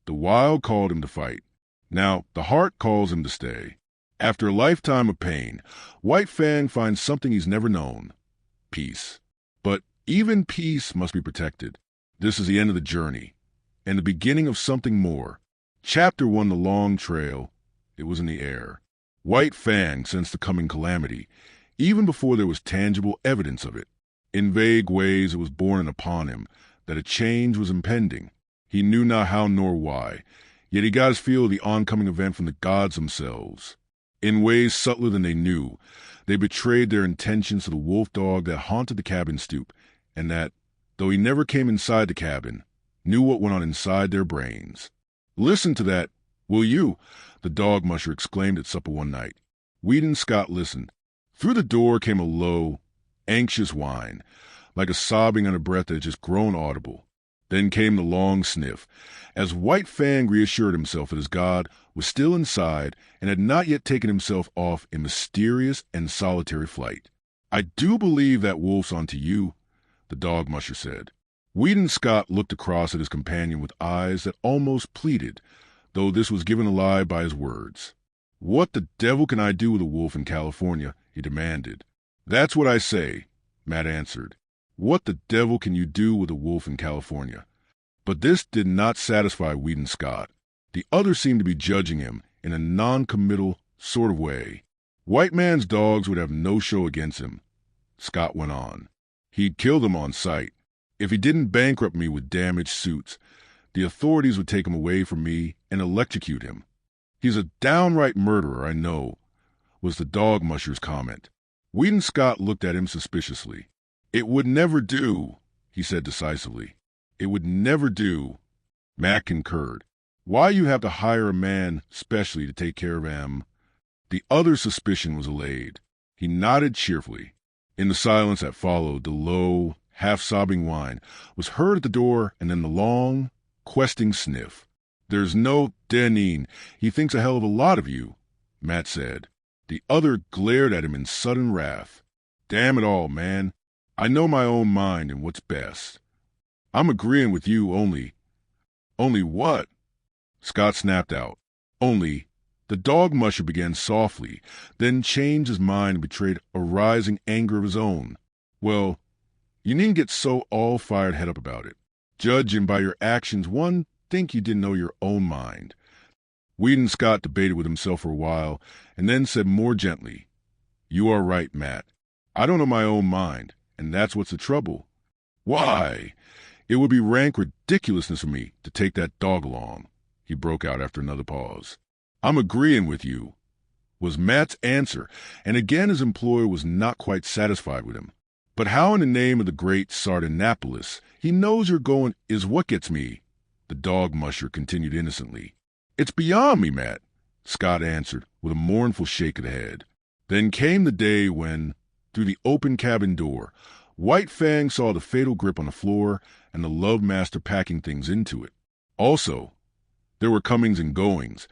The wild called him to fight. Now, the heart calls him to stay. After a lifetime of pain, White Fang finds something he's never known: peace. But even peace must be protected. This is the end of the journey, and the beginning of something more. Chapter 1, The Long Trail. It was in the air. White Fang sensed the coming calamity, even before there was tangible evidence of it. In vague ways it was borne in upon him that a change was impending. He knew not how nor why, yet he got his feel of the oncoming event from the gods themselves. In ways subtler than they knew, they betrayed their intentions to the wolf dog that haunted the cabin stoop, and that, though he never came inside the cabin, knew what went on inside their brains. "Listen to that, will you?" the dog musher exclaimed at supper one night. Weedon Scott listened. Through the door came a low, anxious whine, like a sobbing under breath that had just grown audible. Then came the long sniff, as White Fang reassured himself that his god was still inside and had not yet taken himself off in mysterious and solitary flight. "I do believe that wolf's onto you," the dog musher said. Weedon Scott looked across at his companion with eyes that almost pleaded, though this was given a lie by his words. "What the devil can I do with a wolf in California?" he demanded. "That's what I say," Matt answered. "What the devil can you do with a wolf in California?" But this did not satisfy Weedon Scott. The other seemed to be judging him in a non-committal sort of way. "White man's dogs would have no show against him," Scott went on. "He'd kill them on sight. If he didn't bankrupt me with damaged suits, the authorities would take him away from me and electrocute him. He's a downright murderer, I know," was the dog musher's comment. Weedon Scott looked at him suspiciously. "It would never do," he said decisively. "It would never do." Matt concurred. "Why you have to hire a man specially to take care of him?" The other's suspicion was allayed. He nodded cheerfully. In the silence that followed, the low, half-sobbing whine was heard at the door, and then the long, questing sniff. "There's no Deneen. He thinks a hell of a lot of you," Matt said. The other glared at him in sudden wrath. "Damn it all, man. I know my own mind and what's best. I'm agreeing with you only." "Only what?" Scott snapped out. "Only—" The dog musher began softly, then changed his mind and betrayed a rising anger of his own. "Well, you needn't get so all-fired head up about it. Judging by your actions, one think you didn't know your own mind." Weedon Scott debated with himself for a while, and then said more gently, "You are right, Matt. I don't know my own mind, and that's what's the trouble. Why, it would be rank ridiculousness for me to take that dog along," he broke out after another pause. "I'm agreeing with you," was Matt's answer, and again his employer was not quite satisfied with him. "But how in the name of the great Sardanapalus he knows you're going is what gets me," the dog musher continued innocently. "It's beyond me, Matt," Scott answered with a mournful shake of the head. Then came the day when, through the open cabin door, White Fang saw the fatal grip on the floor and the Love Master packing things into it. Also, there were comings and goings,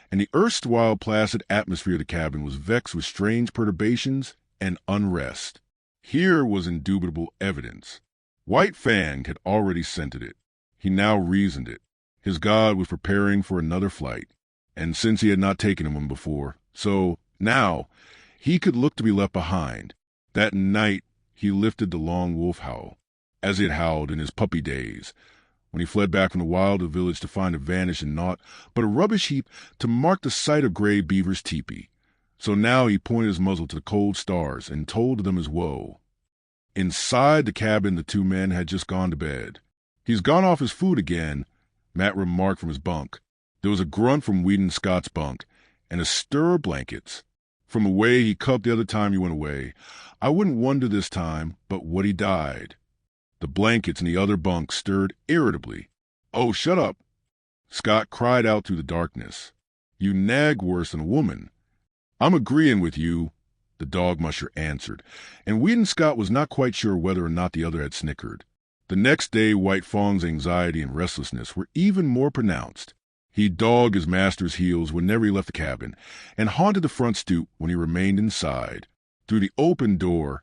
and the erstwhile placid atmosphere of the cabin was vexed with strange perturbations and unrest. Here was indubitable evidence. White Fang had already scented it. He now reasoned it. His god was preparing for another flight, and since he had not taken him before, so now he could look to be left behind. That night he lifted the long wolf howl, as he had howled in his puppy days, when he fled back from the wild of the village to find it vanished in naught but a rubbish heap to mark the site of Gray Beaver's teepee. So now he pointed his muzzle to the cold stars and told them his woe. Inside the cabin the two men had just gone to bed. "He's gone off his food again," Matt remarked from his bunk. There was a grunt from Weedon Scott's bunk, and a stir of blankets. "From the way he cupped the other time you went away, I wouldn't wonder this time but what he died." The blankets in the other bunk stirred irritably. "Oh, shut up!" Scott cried out through the darkness. "You nag worse than a woman." "I'm agreeing with you," the dog musher answered, and Weedon Scott was not quite sure whether or not the other had snickered. The next day White Fang's anxiety and restlessness were even more pronounced. He dogged his master's heels whenever he left the cabin, and haunted the front stoop when he remained inside. Through the open door,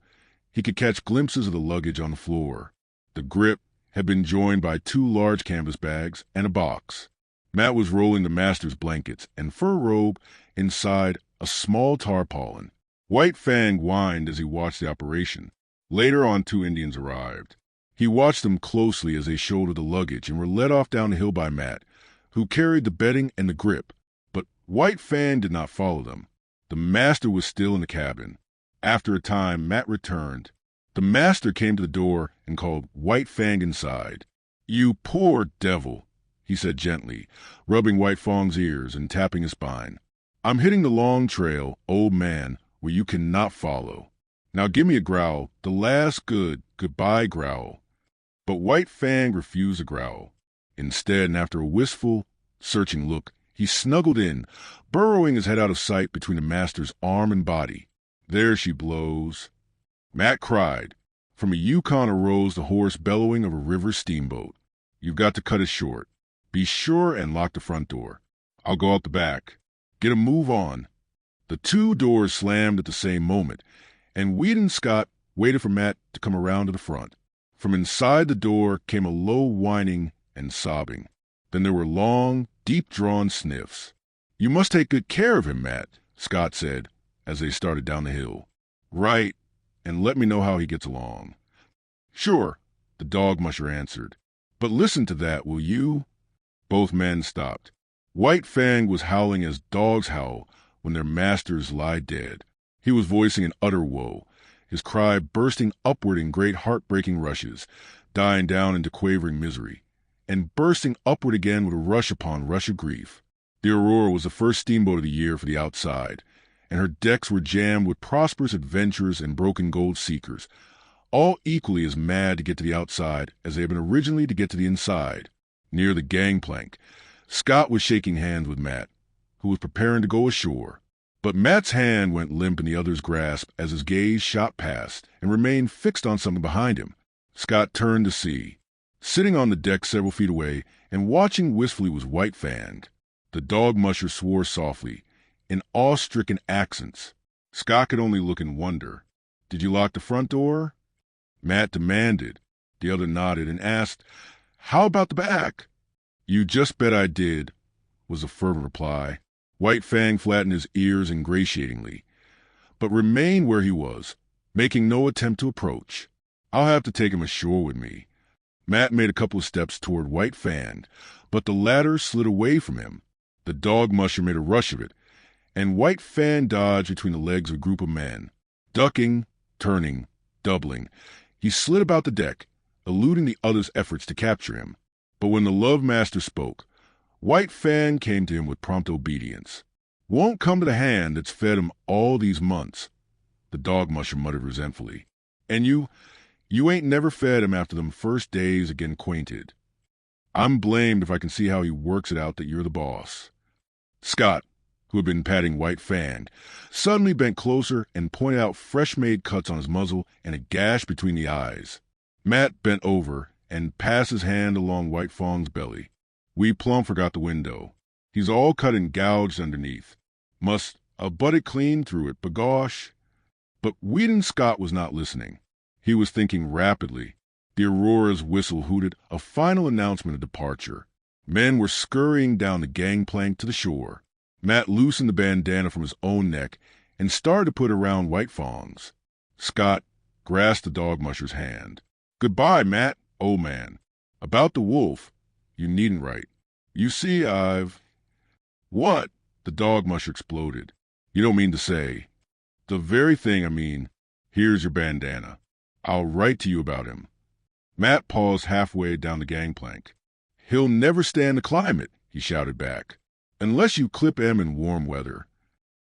he could catch glimpses of the luggage on the floor. The grip had been joined by 2 large canvas bags and a box. Matt was rolling the master's blankets and fur robe inside a small tarpaulin. White Fang whined as he watched the operation. Later on, 2 Indians arrived. He watched them closely as they shouldered the luggage and were led off down the hill by Matt, who carried the bedding and the grip. But White Fang did not follow them. The master was still in the cabin. After a time, Matt returned. The master came to the door and called White Fang inside. "You poor devil," he said gently, rubbing White Fang's ears and tapping his spine. "I'm hitting the long trail, old man, where you cannot follow. Now give me a growl, the last goodbye growl." But White Fang refused a growl. Instead, and after a wistful, searching look, he snuggled in, burrowing his head out of sight between the master's arm and body. "There she blows." Matt cried. From a Yukon arose the hoarse bellowing of a river steamboat. "You've got to cut it short. Be sure and lock the front door. I'll go out the back. Get a move on." The 2 doors slammed at the same moment, and Weedon Scott waited for Matt to come around to the front. From inside the door came a low whining and sobbing. Then there were long, deep-drawn sniffs. "You must take good care of him, Matt," Scott said as they started down the hill. "Right, and let me know how he gets along." "Sure," the dog musher answered. "But listen to that, will you?" Both men stopped. White Fang was howling as dogs howl when their masters lie dead. He was voicing an utter woe, his cry bursting upward in great heartbreaking rushes, dying down into quavering misery, and bursting upward again with a rush upon rush of grief. The Aurora was the first steamboat of the year for the outside, and her decks were jammed with prosperous adventurers and broken gold seekers, all equally as mad to get to the outside as they had been originally to get to the inside. Near the gangplank, Scott was shaking hands with Matt, who was preparing to go ashore. But Matt's hand went limp in the other's grasp as his gaze shot past and remained fixed on something behind him. Scott turned to see. Sitting on the deck several feet away and watching wistfully was White Fang. The dog musher swore softly, in awe-stricken accents. Scott could only look in wonder. "Did you lock the front door?" Matt demanded. The other nodded and asked, "How about the back?" "You just bet I did," was the fervent reply. White Fang flattened his ears ingratiatingly, but remained where he was, making no attempt to approach. "I'll have to take him ashore with me." Matt made a couple of steps toward White Fang, but the latter slid away from him. The dog musher made a rush of it, and White Fang dodged between the legs of a group of men. Ducking, turning, doubling, he slid about the deck, eluding the other's efforts to capture him. But when the love master spoke, White Fang came to him with prompt obedience. "Won't come to the hand that's fed him all these months," the dog musher muttered resentfully. "And you ain't never fed him after them first days again acquainted. I'm blamed if I can see how he works it out that you're the boss." Scott, who had been patting White Fang, suddenly bent closer and pointed out fresh-made cuts on his muzzle and a gash between the eyes. Matt bent over and passed his hand along White Fang's belly. "We plumb forgot the window. He's all cut and gouged underneath. Must butt it clean through it, b'gosh." But Weedon Scott was not listening. He was thinking rapidly. The Aurora's whistle hooted a final announcement of departure. Men were scurrying down the gangplank to the shore. Matt loosened the bandana from his own neck and started to put it around White Fang's. Scott grasped the dog musher's hand. "Goodbye, Matt, old man. About the wolf, you needn't write. You see, I've—" "What?" the dog musher exploded. "You don't mean to say—" "The very thing I mean. Here's your bandana. I'll write to you about him." Matt paused halfway down the gangplank. "He'll never stand the climate," he shouted back, "unless you clip him in warm weather."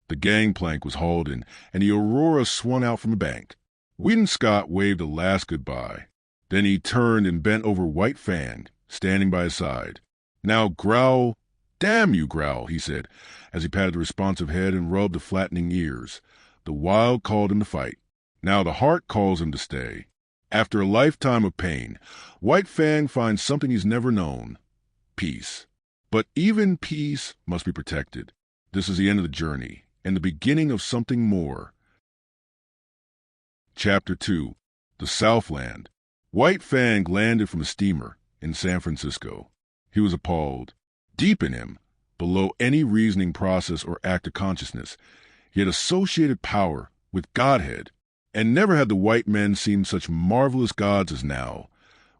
The gangplank was hauled in, and the Aurora swung out from the bank. Weedon Scott waved a last goodbye. Then he turned and bent over White Fang, standing by his side. "Now growl, damn you, growl," he said, as he patted the responsive head and rubbed the flattening ears. The wild called him to fight. Now the heart calls him to stay. After a lifetime of pain, White Fang finds something he's never known: peace. But even peace must be protected. This is the end of the journey, and the beginning of something more. Chapter 2. The Southland. White Fang landed from a steamer in San Francisco. He was appalled. Deep in him, below any reasoning process or act of consciousness, he had associated power with Godhead, and never had the white men seemed such marvelous gods as now,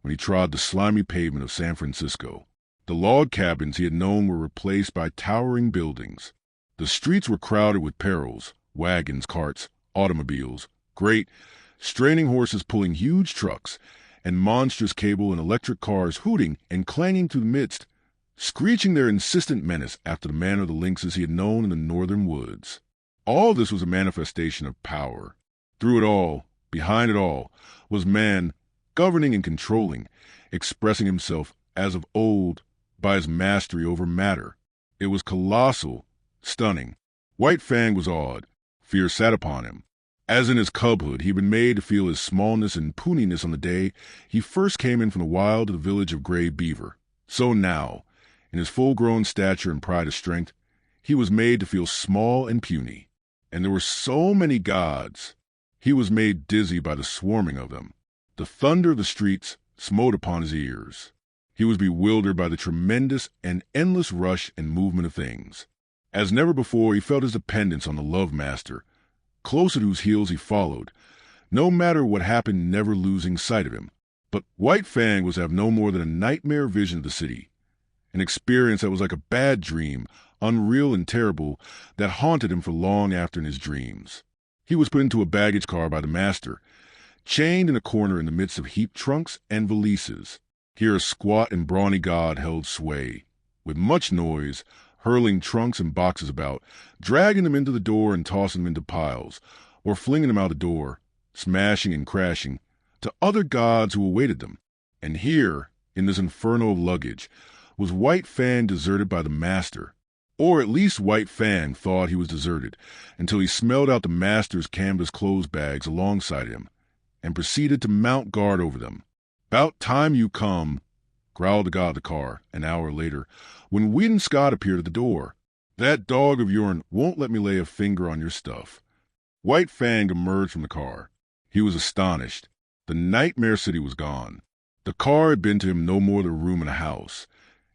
when he trod the slimy pavement of San Francisco. The log cabins he had known were replaced by towering buildings. The streets were crowded with perils, wagons, carts, automobiles, great, straining horses pulling huge trucks, and monstrous cable and electric cars hooting and clanging through the midst, screeching their insistent menace after the manner of the lynxes he had known in the northern woods. All this was a manifestation of power. Through it all, behind it all, was man, governing and controlling, expressing himself, as of old, by his mastery over matter. It was colossal, stunning. White Fang was awed. Fear sat upon him. As in his cubhood he had been made to feel his smallness and pooniness on the day he first came in from the wild to the village of Gray Beaver, so now, in his full-grown stature and pride of strength, he was made to feel small and puny. And there were so many gods. He was made dizzy by the swarming of them. The thunder of the streets smote upon his ears. He was bewildered by the tremendous and endless rush and movement of things. As never before, he felt his dependence on the Love Master, close at whose heels he followed, no matter what happened, never losing sight of him. But White Fang was to have no more than a nightmare vision of the city, an experience that was like a bad dream, unreal and terrible, that haunted him for long after in his dreams. He was put into a baggage car by the master, chained in a corner in the midst of heaped trunks and valises. Here a squat and brawny god held sway, with much noise, hurling trunks and boxes about, dragging them into the door and tossing them into piles, or flinging them out the door, smashing and crashing, to other gods who awaited them. And here, in this inferno of luggage, was White Fang deserted by the master. Or at least White Fang thought he was deserted, until he smelled out the master's canvas clothes bags alongside him, and proceeded to mount guard over them. "'Bout time you come," growled the god of the car, an hour later, when Weedon Scott appeared at the door. "That dog of yourn won't let me lay a finger on your stuff." White Fang emerged from the car. He was astonished. The nightmare city was gone. The car had been to him no more than a room in a house,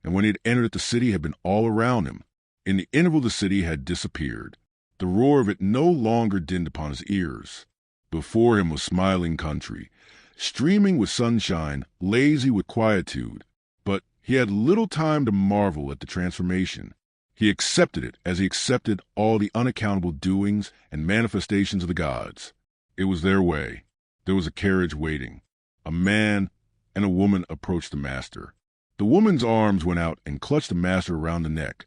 and when he had entered it, the city had been all around him. In the interval the city had disappeared. The roar of it no longer dinned upon his ears. Before him was smiling country, streaming with sunshine, lazy with quietude. But he had little time to marvel at the transformation. He accepted it as he accepted all the unaccountable doings and manifestations of the gods. It was their way. There was a carriage waiting. A man and a woman approached the master. The woman's arms went out and clutched the master around the neck.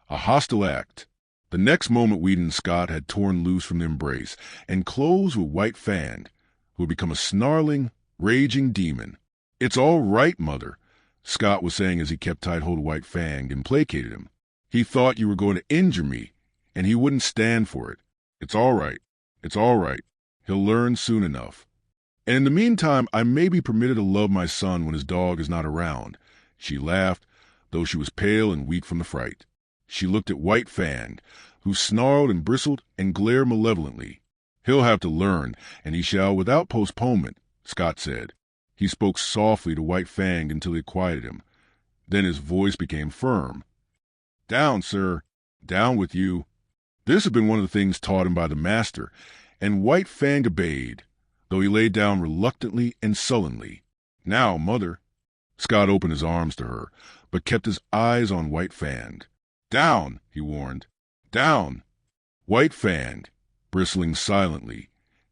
A hostile act. The next moment Weedon Scott had torn loose from the embrace and closed with White Fang, who had become a snarling, raging demon. "It's all right, Mother," Scott was saying as he kept tight hold of White Fang and placated him. "He thought you were going to injure me, and he wouldn't stand for it. It's all right. It's all right. He'll learn soon enough. And in the meantime, I may be permitted to love my son when his dog is not around." She laughed, though she was pale and weak from the fright. She looked at White Fang, who snarled and bristled and glared malevolently. "He'll have to learn, and he shall without postponement," Scott said. He spoke softly to White Fang until he quieted him. Then his voice became firm. "Down, sir. Down with you." This had been one of the things taught him by the master, and White Fang obeyed, though he lay down reluctantly and sullenly. "Now, Mother." Scott opened his arms to her, but kept his eyes on White Fang. "Down," he warned. "Down." White Fang, bristling silently,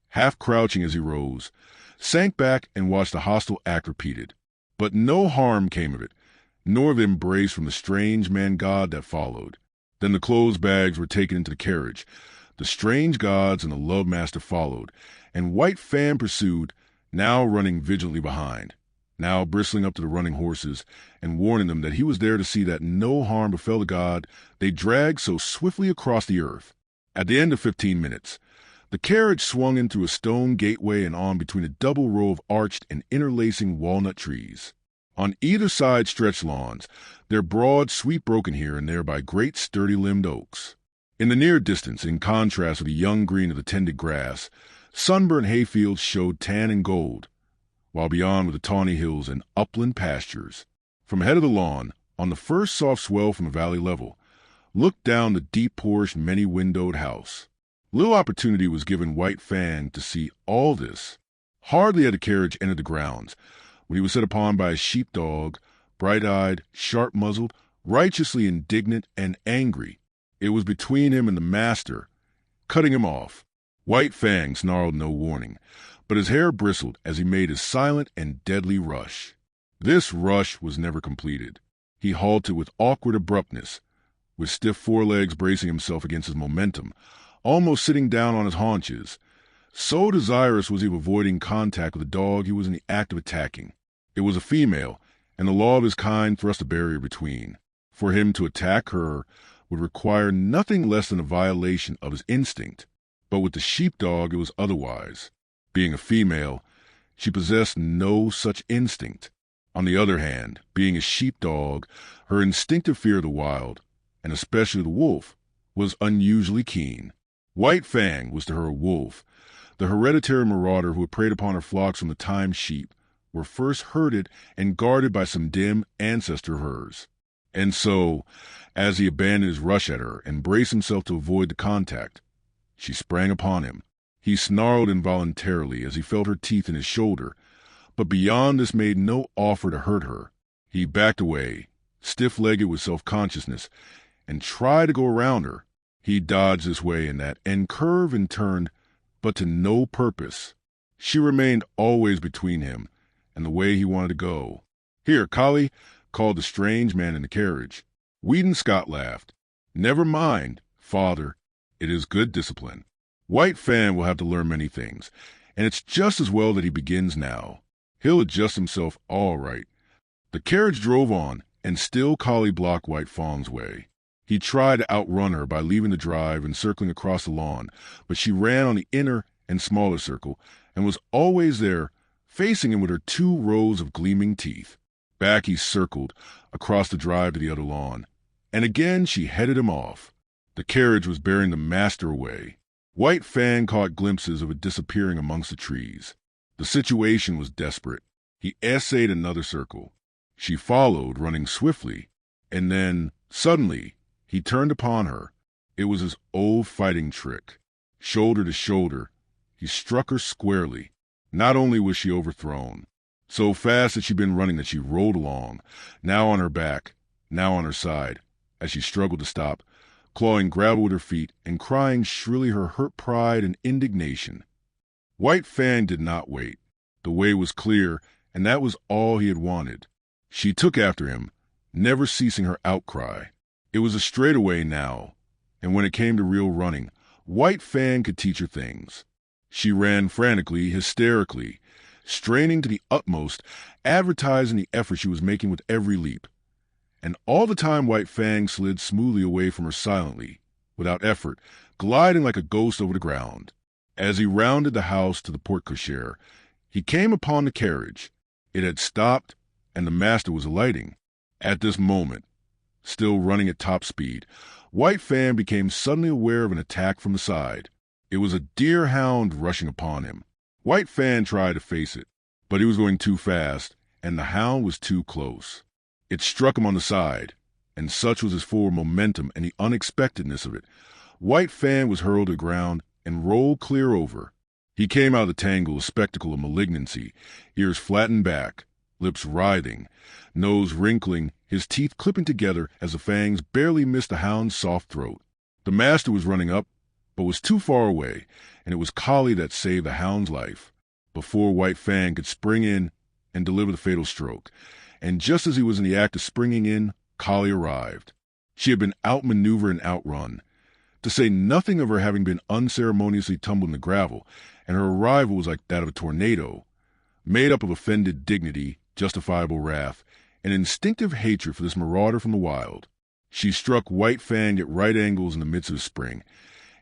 half crouching as he rose, sank back and watched the hostile act repeated. But no harm came of it, nor of the embrace from the strange man-god that followed. Then the clothes bags were taken into the carriage. The strange gods and the Love Master followed, and White Fang pursued, now running vigilantly behind, now bristling up to the running horses and warning them that he was there to see that no harm befell the god they dragged so swiftly across the earth. At the end of 15 minutes, the carriage swung in through a stone gateway and on between a double row of arched and interlacing walnut trees. On either side stretched lawns, their broad sweep broken here and there by great sturdy-limbed oaks. In the near distance, in contrast with the young green of the tended grass, sunburned hayfields showed tan and gold, while beyond were the tawny hills and upland pastures. From ahead of the lawn, on the first soft swell from the valley level, looked down the deep-porched, many-windowed house. Little opportunity was given White Fang to see all this. Hardly had the carriage entered the grounds when he was set upon by a sheepdog, bright-eyed, sharp-muzzled, righteously indignant and angry. It was between him and the master, cutting him off. White Fang snarled no warning, but his hair bristled as he made his silent and deadly rush. This rush was never completed. He halted with awkward abruptness, with stiff forelegs bracing himself against his momentum, almost sitting down on his haunches. So desirous was he of avoiding contact with the dog he was in the act of attacking. It was a female, and the law of his kind thrust a barrier between. For him to attack her would require nothing less than a violation of his instinct. But with the sheepdog it was otherwise. Being a female, she possessed no such instinct. On the other hand, being a sheepdog, her instinctive fear of the wild, and especially the wolf, was unusually keen. White Fang was to her a wolf, the hereditary marauder who had preyed upon her flocks from the time sheep were first herded and guarded by some dim ancestor of hers. And so, as he abandoned his rush at her and braced himself to avoid the contact, she sprang upon him. He snarled involuntarily as he felt her teeth in his shoulder, but beyond this made no offer to hurt her. He backed away, stiff-legged with self-consciousness, and tried to go around her. He dodged this way and that, and curved and turned, but to no purpose. She remained always between him and the way he wanted to go. "Here, collie," called the strange man in the carriage. Weedon Scott laughed. "Never mind, father. It is good discipline. White Fang will have to learn many things, and it's just as well that he begins now. He'll adjust himself all right." The carriage drove on, and still collie blocked White Fang's way. He tried to outrun her by leaving the drive and circling across the lawn, but she ran on the inner and smaller circle and was always there, facing him with her 2 rows of gleaming teeth. Back he circled, across the drive to the other lawn, and again she headed him off. The carriage was bearing the master away. White Fang caught glimpses of it disappearing amongst the trees. The situation was desperate. He essayed another circle. She followed, running swiftly, and then, suddenly, he turned upon her. It was his old fighting trick. Shoulder to shoulder, he struck her squarely. Not only was she overthrown, so fast had she been running that she rolled along, now on her back, now on her side, as she struggled to stop, clawing gravel with her feet and crying shrilly her hurt pride and indignation. White Fang did not wait. The way was clear, and that was all he had wanted. She took after him, never ceasing her outcry. It was a straightaway now, and when it came to real running, White Fang could teach her things. She ran frantically, hysterically, straining to the utmost, advertising the effort she was making with every leap. And all the time White Fang slid smoothly away from her silently, without effort, gliding like a ghost over the ground. As he rounded the house to the porte-cochere, he came upon the carriage. It had stopped, and the master was alighting. At this moment, still running at top speed, White Fang became suddenly aware of an attack from the side. It was a deer-hound rushing upon him. White Fang tried to face it, but he was going too fast, and the hound was too close. It struck him on the side, and such was his forward momentum and the unexpectedness of it. White Fang was hurled to the ground and rolled clear over. He came out of the tangle a spectacle of malignancy, ears flattened back, lips writhing, nose wrinkling, his teeth clipping together as the fangs barely missed the hound's soft throat. The master was running up, but was too far away, and it was Collie that saved the hound's life. Before White Fang could spring in and deliver the fatal stroke, and just as he was in the act of springing in, Collie arrived. She had been outmaneuvered and outrun, to say nothing of her having been unceremoniously tumbled in the gravel, and her arrival was like that of a tornado, made up of offended dignity, justifiable wrath, and instinctive hatred for this marauder from the wild. She struck White Fang at right angles in the midst of the spring,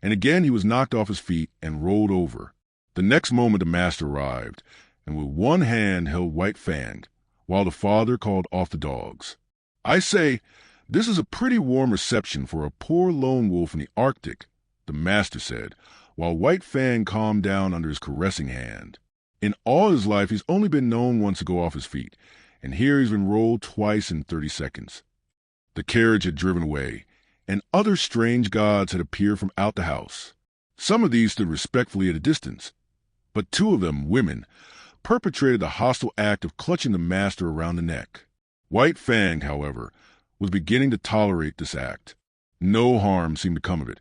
and again he was knocked off his feet and rolled over. The next moment the master arrived, and with one hand held White Fang, while the father called off the dogs. "I say, this is a pretty warm reception for a poor lone wolf in the Arctic," the master said, while White Fang calmed down under his caressing hand. "In all his life he's only been known once to go off his feet, and here he's been rolled twice in 30 seconds. The carriage had driven away, and other strange gods had appeared from out the house. Some of these stood respectfully at a distance, but two of them, women, perpetrated the hostile act of clutching the master around the neck. White Fang, however, was beginning to tolerate this act. No harm seemed to come of it,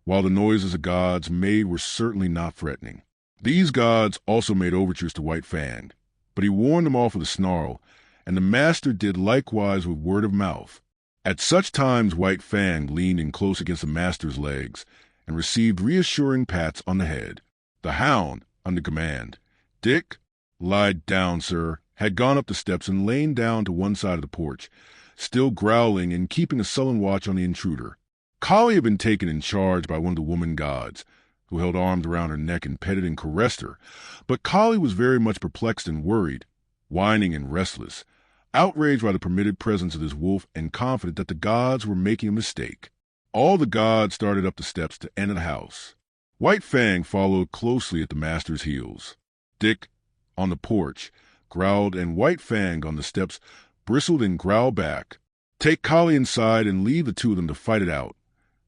while the noises the gods made were certainly not threatening. These gods also made overtures to White Fang, but he warned them off with a snarl, and the master did likewise with word of mouth. At such times White Fang leaned in close against the master's legs and received reassuring pats on the head. The hound, under command, "Dick, lie down, sir," had gone up the steps and lain down to one side of the porch, still growling and keeping a sullen watch on the intruder. Kali had been taken in charge by one of the woman gods, who held arms around her neck and petted and caressed her, but Kali was very much perplexed and worried, whining and restless, outraged by the permitted presence of this wolf and confident that the gods were making a mistake. All the gods started up the steps to enter the house. White Fang followed closely at the master's heels. Dick, on the porch, growled, and White Fang on the steps bristled and growled back. "Take Kali inside and leave the two of them to fight it out,"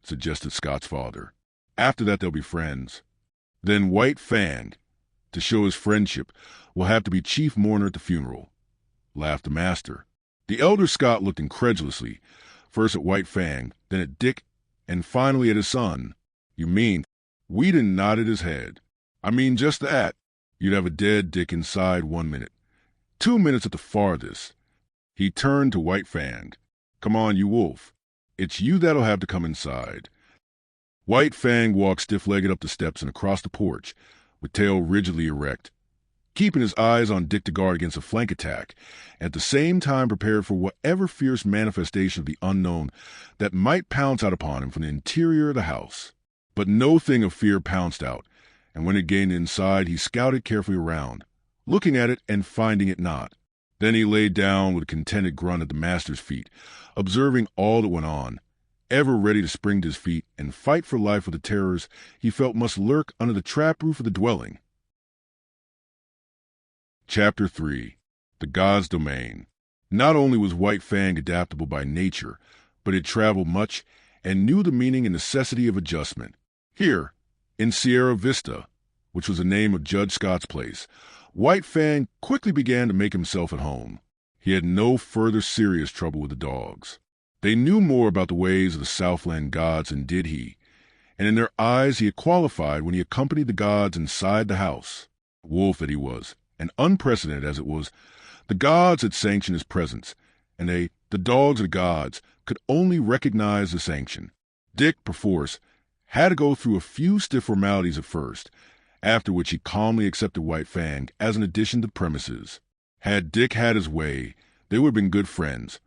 suggested Scott's father. "After that they'll be friends. Then White Fang, to show his friendship, will have to be chief mourner at the funeral," laughed the master. The elder Scott looked incredulously, first at White Fang, then at Dick, and finally at his son. "You mean?" Whedon nodded his head. "I mean just that. You'd have a dead Dick inside 1 minute. 2 minutes at the farthest." He turned to White Fang. "Come on, you wolf. It's you that'll have to come inside." White Fang walked stiff-legged up the steps and across the porch, with tail rigidly erect, keeping his eyes on Dick to guard against a flank attack, at the same time prepared for whatever fierce manifestation of the unknown that might pounce out upon him from the interior of the house. But no thing of fear pounced out, and when it gained inside, he scouted carefully around, looking at it and finding it not. Then he lay down with a contented grunt at the master's feet, observing all that went on, ever ready to spring to his feet and fight for life with the terrors he felt must lurk under the trap roof of the dwelling. Chapter 3. The God's Domain. Not only was White Fang adaptable by nature, but had traveled much and knew the meaning and necessity of adjustment. Here, in Sierra Vista, which was the name of Judge Scott's place, White Fang quickly began to make himself at home. He had no further serious trouble with the dogs. They knew more about the ways of the Southland gods than did he, and in their eyes he had qualified when he accompanied the gods inside the house. Wolf that he was, and unprecedented as it was, the gods had sanctioned his presence, and they, the dogs of the gods, could only recognize the sanction. Dick, perforce, had to go through a few stiff formalities at first, after which he calmly accepted White Fang as an addition to the premises. Had Dick had his way, they would have been good friends,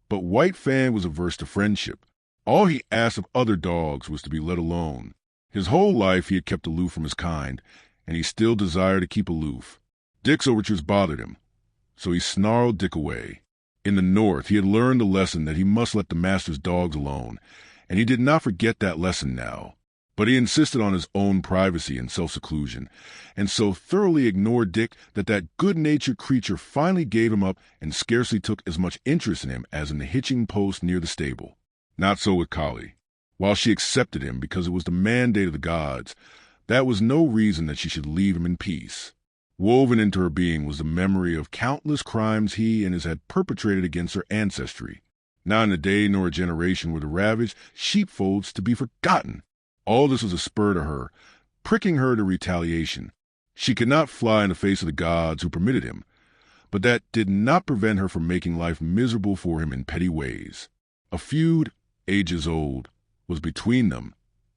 but White Fang was averse to friendship. All he asked of other dogs was to be let alone. His whole life he had kept aloof from his kind, and he still desired to keep aloof. Dick's overtures bothered him, so he snarled Dick away. In the north he had learned the lesson that he must let the master's dogs alone, and he did not forget that lesson now. But he insisted on his own privacy and self-seclusion, and so thoroughly ignored Dick that good-natured creature finally gave him up and scarcely took as much interest in him as in the hitching post near the stable. Not so with Kali. While she accepted him because it was the mandate of the gods, that was no reason that she should leave him in peace. Woven into her being was the memory of countless crimes he and his had perpetrated against her ancestry. Not in a day nor a generation were the ravaged sheepfolds to be forgotten. All this was a spur to her, pricking her to retaliation. She could not fly in the face of the gods who permitted him, but that did not prevent her from making life miserable for him in petty ways. A feud, ages old, was between them,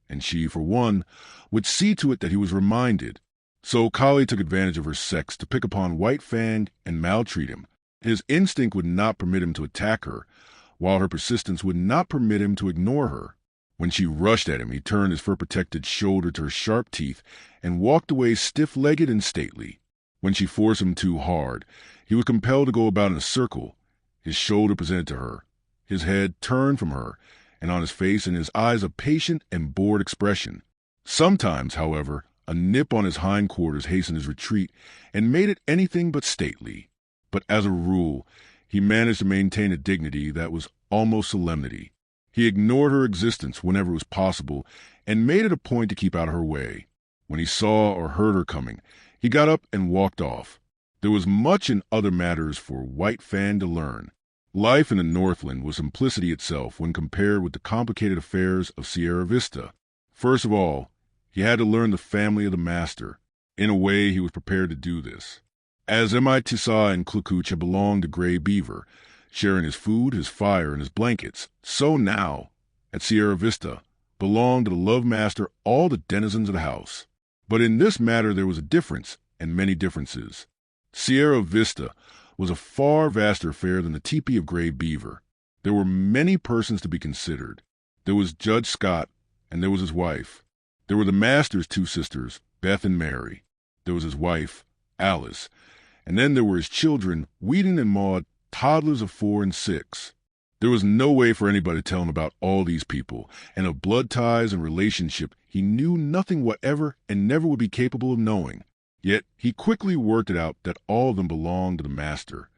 and she, for one, would see to it that he was reminded. So Kali took advantage of her sex to pick upon White Fang and maltreat him. His instinct would not permit him to attack her, while her persistence would not permit him to ignore her. When she rushed at him, he turned his fur-protected shoulder to her sharp teeth and walked away stiff-legged and stately. When she forced him too hard, he was compelled to go about in a circle, his shoulder presented to her, his head turned from her, and on his face and his eyes a patient and bored expression. Sometimes, however, a nip on his hindquarters hastened his retreat and made it anything but stately. But as a rule, he managed to maintain a dignity that was almost solemnity. He ignored her existence whenever it was possible and made it a point to keep out of her way. When he saw or heard her coming, he got up and walked off. There was much in other matters for White Fang to learn. Life in the Northland was simplicity itself when compared with the complicated affairs of Sierra Vista. First of all, he had to learn the family of the master. In a way, he was prepared to do this. As Tisa and Klukuch had belonged to Gray Beaver, sharing his food, his fire, and his blankets, so now, at Sierra Vista, belonged to the Love Master all the denizens of the house. But in this matter there was a difference, and many differences. Sierra Vista was a far vaster affair than the teepee of Gray Beaver. There were many persons to be considered. There was Judge Scott, and there was his wife. There were the master's two sisters, Beth and Mary. There was his wife, Alice. And then there were his children, Whedon and Maud, toddlers of 4 and 6. There was no way for anybody to tell him about all these people, and of blood ties and relationship he knew nothing whatever and never would be capable of knowing. Yet he quickly worked it out that all of them belonged to the master.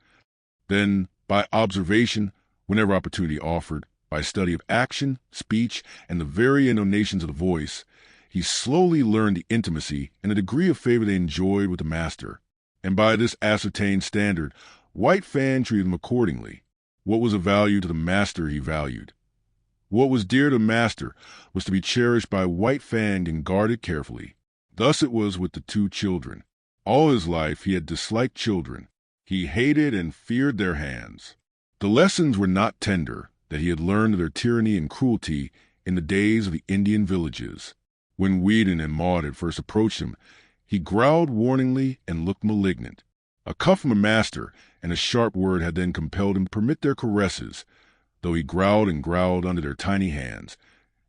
Then, by observation, whenever opportunity offered, by study of action, speech, and the very intonations of the voice, he slowly learned the intimacy and the degree of favor they enjoyed with the master. And by this ascertained standard, White Fang treated them accordingly. What was of value to the master he valued. What was dear to the master was to be cherished by White Fang and guarded carefully. Thus it was with the two children. All his life he had disliked children. He hated and feared their hands. The lessons were not tender that he had learned of their tyranny and cruelty in the days of the Indian villages. When Whedon and Maud had first approached him, he growled warningly and looked malignant. A cuff from a master and a sharp word had then compelled him to permit their caresses, though he growled and growled under their tiny hands,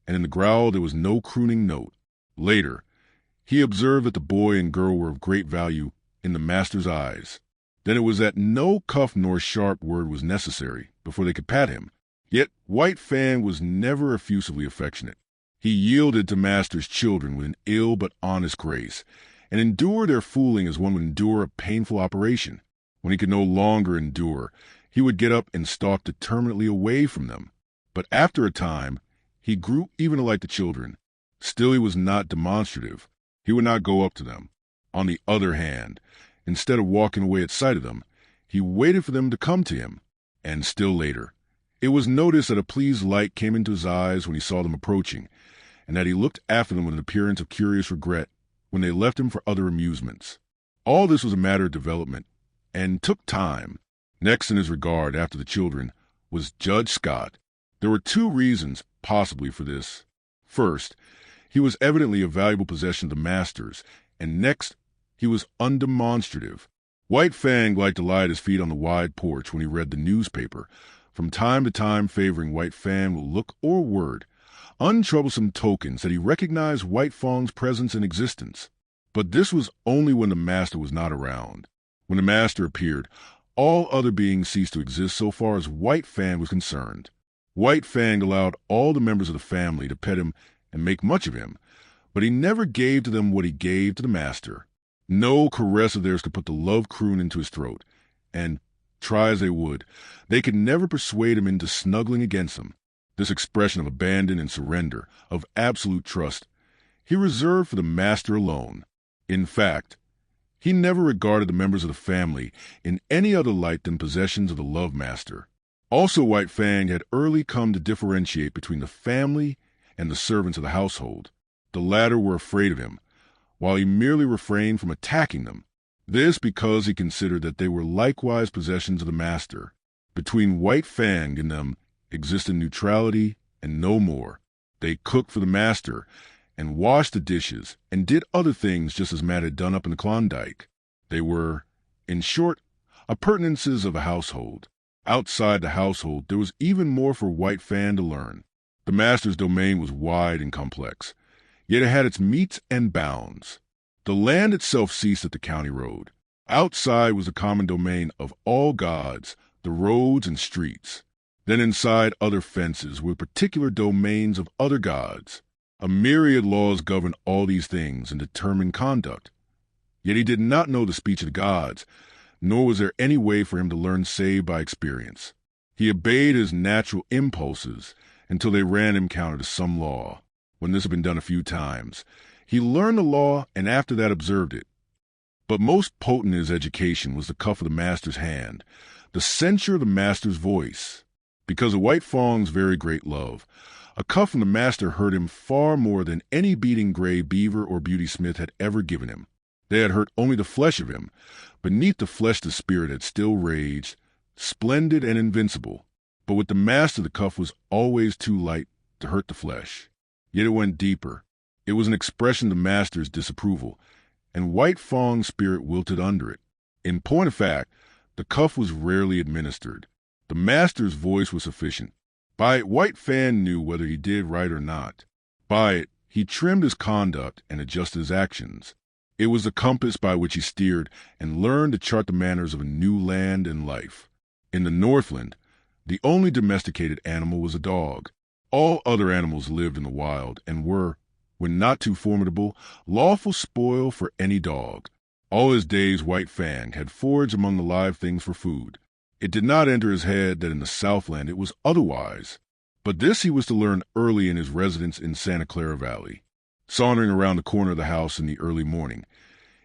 and in the growl there was no crooning note. Later, he observed that the boy and girl were of great value in the master's eyes. Then it was that no cuff nor sharp word was necessary before they could pat him. Yet White Fang was never effusively affectionate. He yielded to master's children with an ill but honest grace, and endured their fooling as one would endure a painful operation. When he could no longer endure, he would get up and stalk determinedly away from them. But after a time, he grew even like the children. Still he was not demonstrative. He would not go up to them. On the other hand, instead of walking away at sight of them, he waited for them to come to him. And still later, it was noticed that a pleased light came into his eyes when he saw them approaching, and that he looked after them with an appearance of curious regret when they left him for other amusements. All this was a matter of development, and took time. Next in his regard after the children was Judge Scott. There were 2 reasons, possibly, for this. First, he was evidently a valuable possession of the master's, and next, he was undemonstrative. White Fang liked to lie at his feet on the wide porch when he read the newspaper, from time to time favoring White Fang with look or word, untroublesome tokens that he recognized White Fang's presence and existence. But this was only when the master was not around. When the master appeared, all other beings ceased to exist so far as White Fang was concerned. White Fang allowed all the members of the family to pet him and make much of him, but he never gave to them what he gave to the master. No caress of theirs could put the love croon into his throat, and, try as they would, they could never persuade him into snuggling against them. This expression of abandon and surrender, of absolute trust, he reserved for the master alone. In fact, he never regarded the members of the family in any other light than possessions of the Love Master. Also, White Fang had early come to differentiate between the family and the servants of the household. The latter were afraid of him, while he merely refrained from attacking them. This because he considered that they were likewise possessions of the master. Between White Fang and them existed neutrality and no more. They cooked for the master, and washed the dishes, and did other things just as Matt had done up in the Klondike. They were, in short, appurtenances of a household. Outside the household, there was even more for White Fang to learn. The master's domain was wide and complex, yet it had its metes and bounds. The land itself ceased at the county road. Outside was the common domain of all gods, the roads and streets. Then inside other fences were particular domains of other gods. A myriad laws governed all these things and determined conduct. Yet he did not know the speech of the gods, nor was there any way for him to learn save by experience. He obeyed his natural impulses until they ran him counter to some law. When this had been done a few times, he learned the law and after that observed it. But most potent in his education was the cuff of the master's hand, the censure of the master's voice. Because of White Fang's very great love, a cuff from the master hurt him far more than any beating gray beaver or beauty smith had ever given him. They had hurt only the flesh of him. Beneath the flesh the spirit had still raged, splendid and invincible. But with the master the cuff was always too light to hurt the flesh. Yet it went deeper. It was an expression of the master's disapproval, and White Fang's spirit wilted under it. In point of fact, the cuff was rarely administered. The master's voice was sufficient. By it, White Fang knew whether he did right or not. By it, he trimmed his conduct and adjusted his actions. It was the compass by which he steered and learned to chart the manners of a new land and life. In the Northland, the only domesticated animal was a dog. All other animals lived in the wild and were, when not too formidable, lawful spoil for any dog. All his days White Fang had foraged among the live things for food. It did not enter his head that in the Southland it was otherwise. But this he was to learn early in his residence in Santa Clara Valley. Sauntering around the corner of the house in the early morning,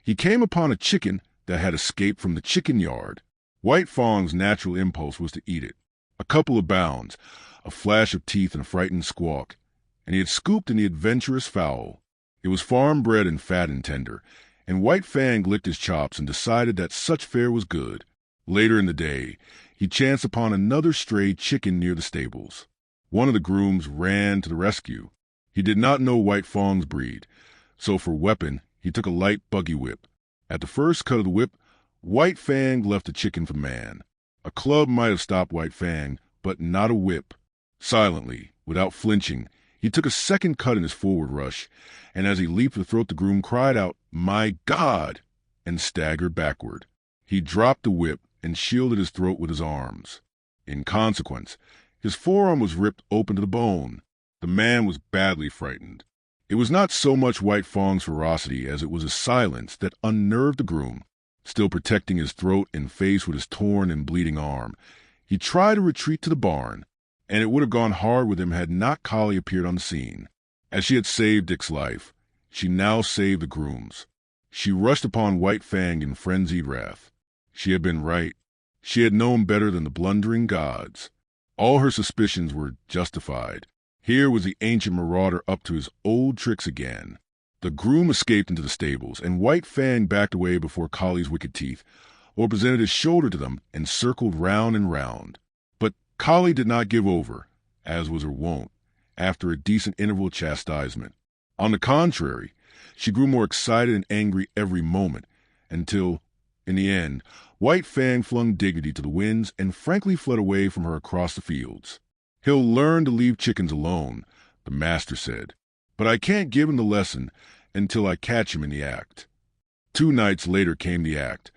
he came upon a chicken that had escaped from the chicken yard. White Fang's natural impulse was to eat it. A couple of bounds, a flash of teeth and a frightened squawk, and he had scooped in the adventurous fowl. It was farm-bred and fat and tender, and White Fang licked his chops and decided that such fare was good. Later in the day, he chanced upon another stray chicken near the stables. One of the grooms ran to the rescue. He did not know White Fang's breed, so for weapon he took a light buggy whip. At the first cut of the whip, White Fang left the chicken for the man. A club might have stopped White Fang, but not a whip. Silently, without flinching, he took a second cut in his forward rush, and as he leaped to throat the groom cried out, "My God!" and staggered backward. He dropped the whip and shielded his throat with his arms. In consequence, his forearm was ripped open to the bone. The man was badly frightened. It was not so much White Fang's ferocity as it was his silence that unnerved the groom. Still protecting his throat and face with his torn and bleeding arm, he tried to retreat to the barn, and it would have gone hard with him had not Collie appeared on the scene. As she had saved Dick's life, she now saved the groom's. She rushed upon White Fang in frenzied wrath. She had been right. She had known better than the blundering gods. All her suspicions were justified. Here was the ancient marauder up to his old tricks again. The groom escaped into the stables, and White Fang backed away before Collie's wicked teeth, or presented his shoulder to them and circled round and round. But Collie did not give over, as was her wont, after a decent interval of chastisement. On the contrary, she grew more excited and angry every moment, until, in the end, White Fang flung dignity to the winds and frankly fled away from her across the fields. "He'll learn to leave chickens alone," the master said, "but I can't give him the lesson until I catch him in the act." 2 nights later came the act,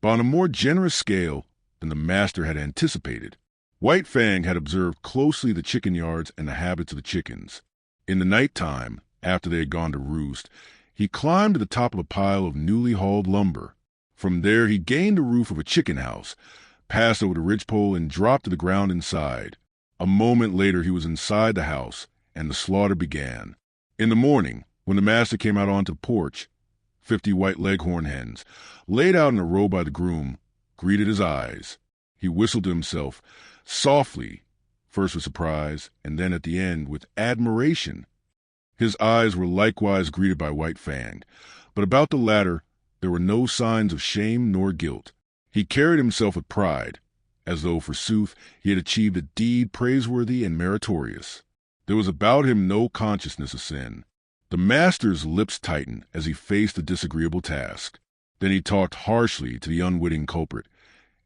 but on a more generous scale than the master had anticipated. White Fang had observed closely the chicken yards and the habits of the chickens. In the night time, after they had gone to roost, he climbed to the top of a pile of newly hauled lumber. From there he gained the roof of a chicken house, passed over the ridgepole, and dropped to the ground inside. A moment later he was inside the house, and the slaughter began. In the morning, when the master came out onto the porch, 50 white leghorn hens, laid out in a row by the groom, greeted his eyes. He whistled to himself, softly, first with surprise, and then at the end with admiration. His eyes were likewise greeted by White Fang, but about the latter there were no signs of shame nor guilt. He carried himself with pride, as though, forsooth, he had achieved a deed praiseworthy and meritorious. There was about him no consciousness of sin. The master's lips tightened as he faced the disagreeable task. Then he talked harshly to the unwitting culprit,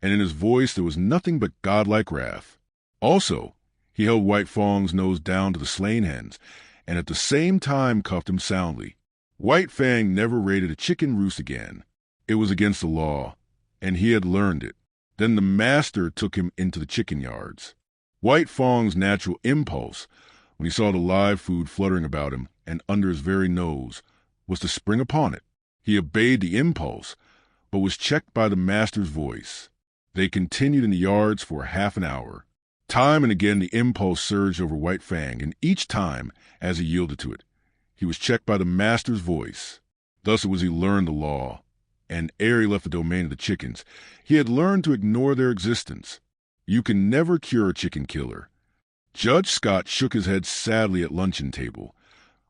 and in his voice there was nothing but godlike wrath. Also, he held White Fang's nose down to the slain hens, and at the same time cuffed him soundly. White Fang never raided a chicken roost again. It was against the law, and he had learned it. Then the master took him into the chicken yards. White Fang's natural impulse, when he saw the live food fluttering about him and under his very nose, was to spring upon it. He obeyed the impulse, but was checked by the master's voice. They continued in the yards for half an hour. Time and again the impulse surged over White Fang, and each time, as he yielded to it, he was checked by the master's voice. Thus it was he learned the law, and ere he left the domain of the chickens, he had learned to ignore their existence. You can never cure a chicken killer. Judge Scott shook his head sadly at luncheon table,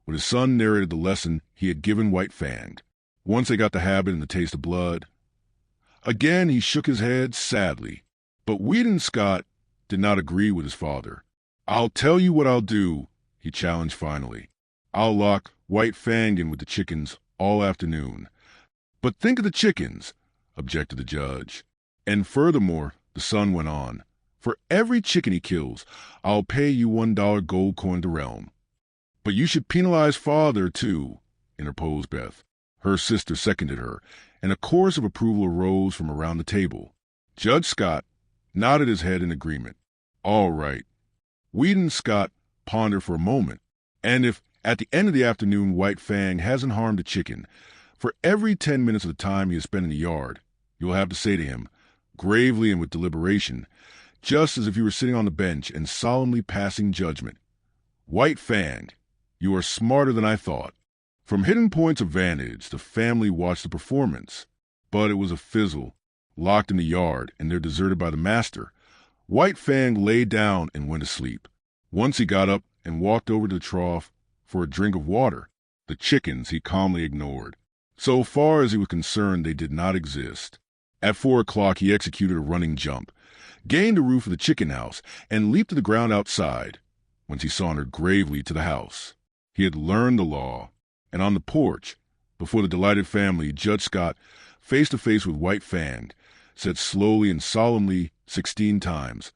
when his son narrated the lesson he had given White Fang. Once they got the habit and the taste of blood. Again he shook his head sadly, but Weedon Scott did not agree with his father. "I'll tell you what I'll do," he challenged finally. "I'll lock White Fang in with the chickens all afternoon." "But think of the chickens," objected the judge. "And furthermore," the son went on, "for every chicken he kills, I'll pay you $1 gold coin to realm." "But you should penalize father, too," interposed Beth. Her sister seconded her, and a chorus of approval arose from around the table. Judge Scott nodded his head in agreement. "All right." Weedon Scott pondered for a moment. "And if at the end of the afternoon White Fang hasn't harmed a chicken, for every 10 minutes of the time he has spent in the yard, you'll have to say to him, gravely and with deliberation, just as if you were sitting on the bench and solemnly passing judgment, 'White Fang, you are smarter than I thought.'" From hidden points of vantage, the family watched the performance, but it was a fizzle. Locked in the yard, and there deserted by the master, White Fang lay down and went to sleep. Once he got up and walked over to the trough for a drink of water. The chickens he calmly ignored. So far as he was concerned, they did not exist. At 4 o'clock, he executed a running jump, gained the roof of the chicken house, and leaped to the ground outside, whence he sauntered gravely to the house. He had learned the law, and on the porch, before the delighted family, Judge Scott, face to face with White Fang, said slowly and solemnly 16 times,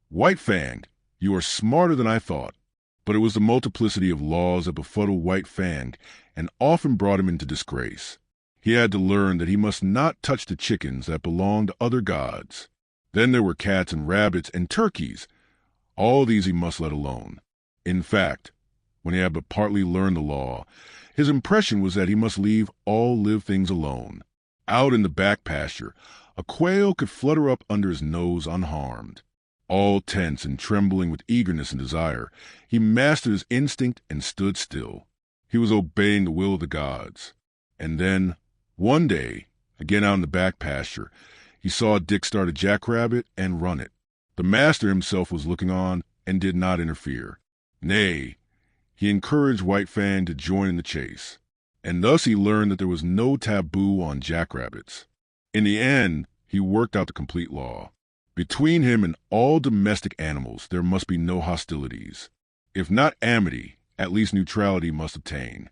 "White Fang, you are smarter than I thought." But it was the multiplicity of laws that befuddled White Fang and often brought him into disgrace. He had to learn that he must not touch the chickens that belonged to other gods. Then there were cats and rabbits and turkeys. All these he must let alone. In fact, when he had but partly learned the law, his impression was that he must leave all live things alone. Out in the back pasture, a quail could flutter up under his nose unharmed. All tense and trembling with eagerness and desire, he mastered his instinct and stood still. He was obeying the will of the gods. And then, one day, again out in the back pasture, he saw Dick start a jackrabbit and run it. The master himself was looking on and did not interfere. Nay, he encouraged White Fang to join in the chase. And thus he learned that there was no taboo on jackrabbits. In the end, he worked out the complete law. Between him and all domestic animals, there must be no hostilities. If not amity, at least neutrality must obtain.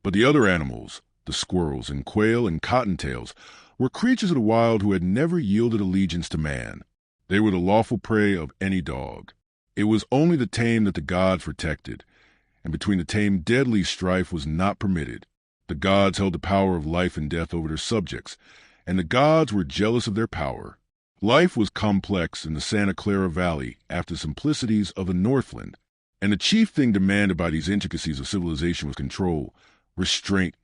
But the other animals, the squirrels and quail and cottontails, were creatures of the wild who had never yielded allegiance to man. They were the lawful prey of any dog. It was only the tame that the gods protected, and between the tame deadly strife was not permitted. The gods held the power of life and death over their subjects, and the gods were jealous of their power. Life was complex in the Santa Clara Valley after the simplicities of the Northland, and the chief thing demanded by these intricacies of civilization was control, restraint,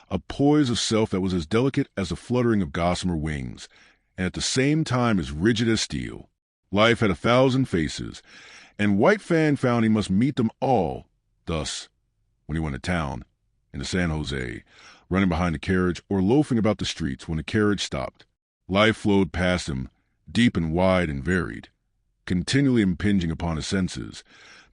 a poise of self that was as delicate as the fluttering of gossamer wings, and at the same time as rigid as steel. Life had 1,000 faces, and White Fang found he must meet them all. Thus, when he went to town, into San Jose, running behind the carriage or loafing about the streets when the carriage stopped, life flowed past him, deep and wide and varied, continually impinging upon his senses,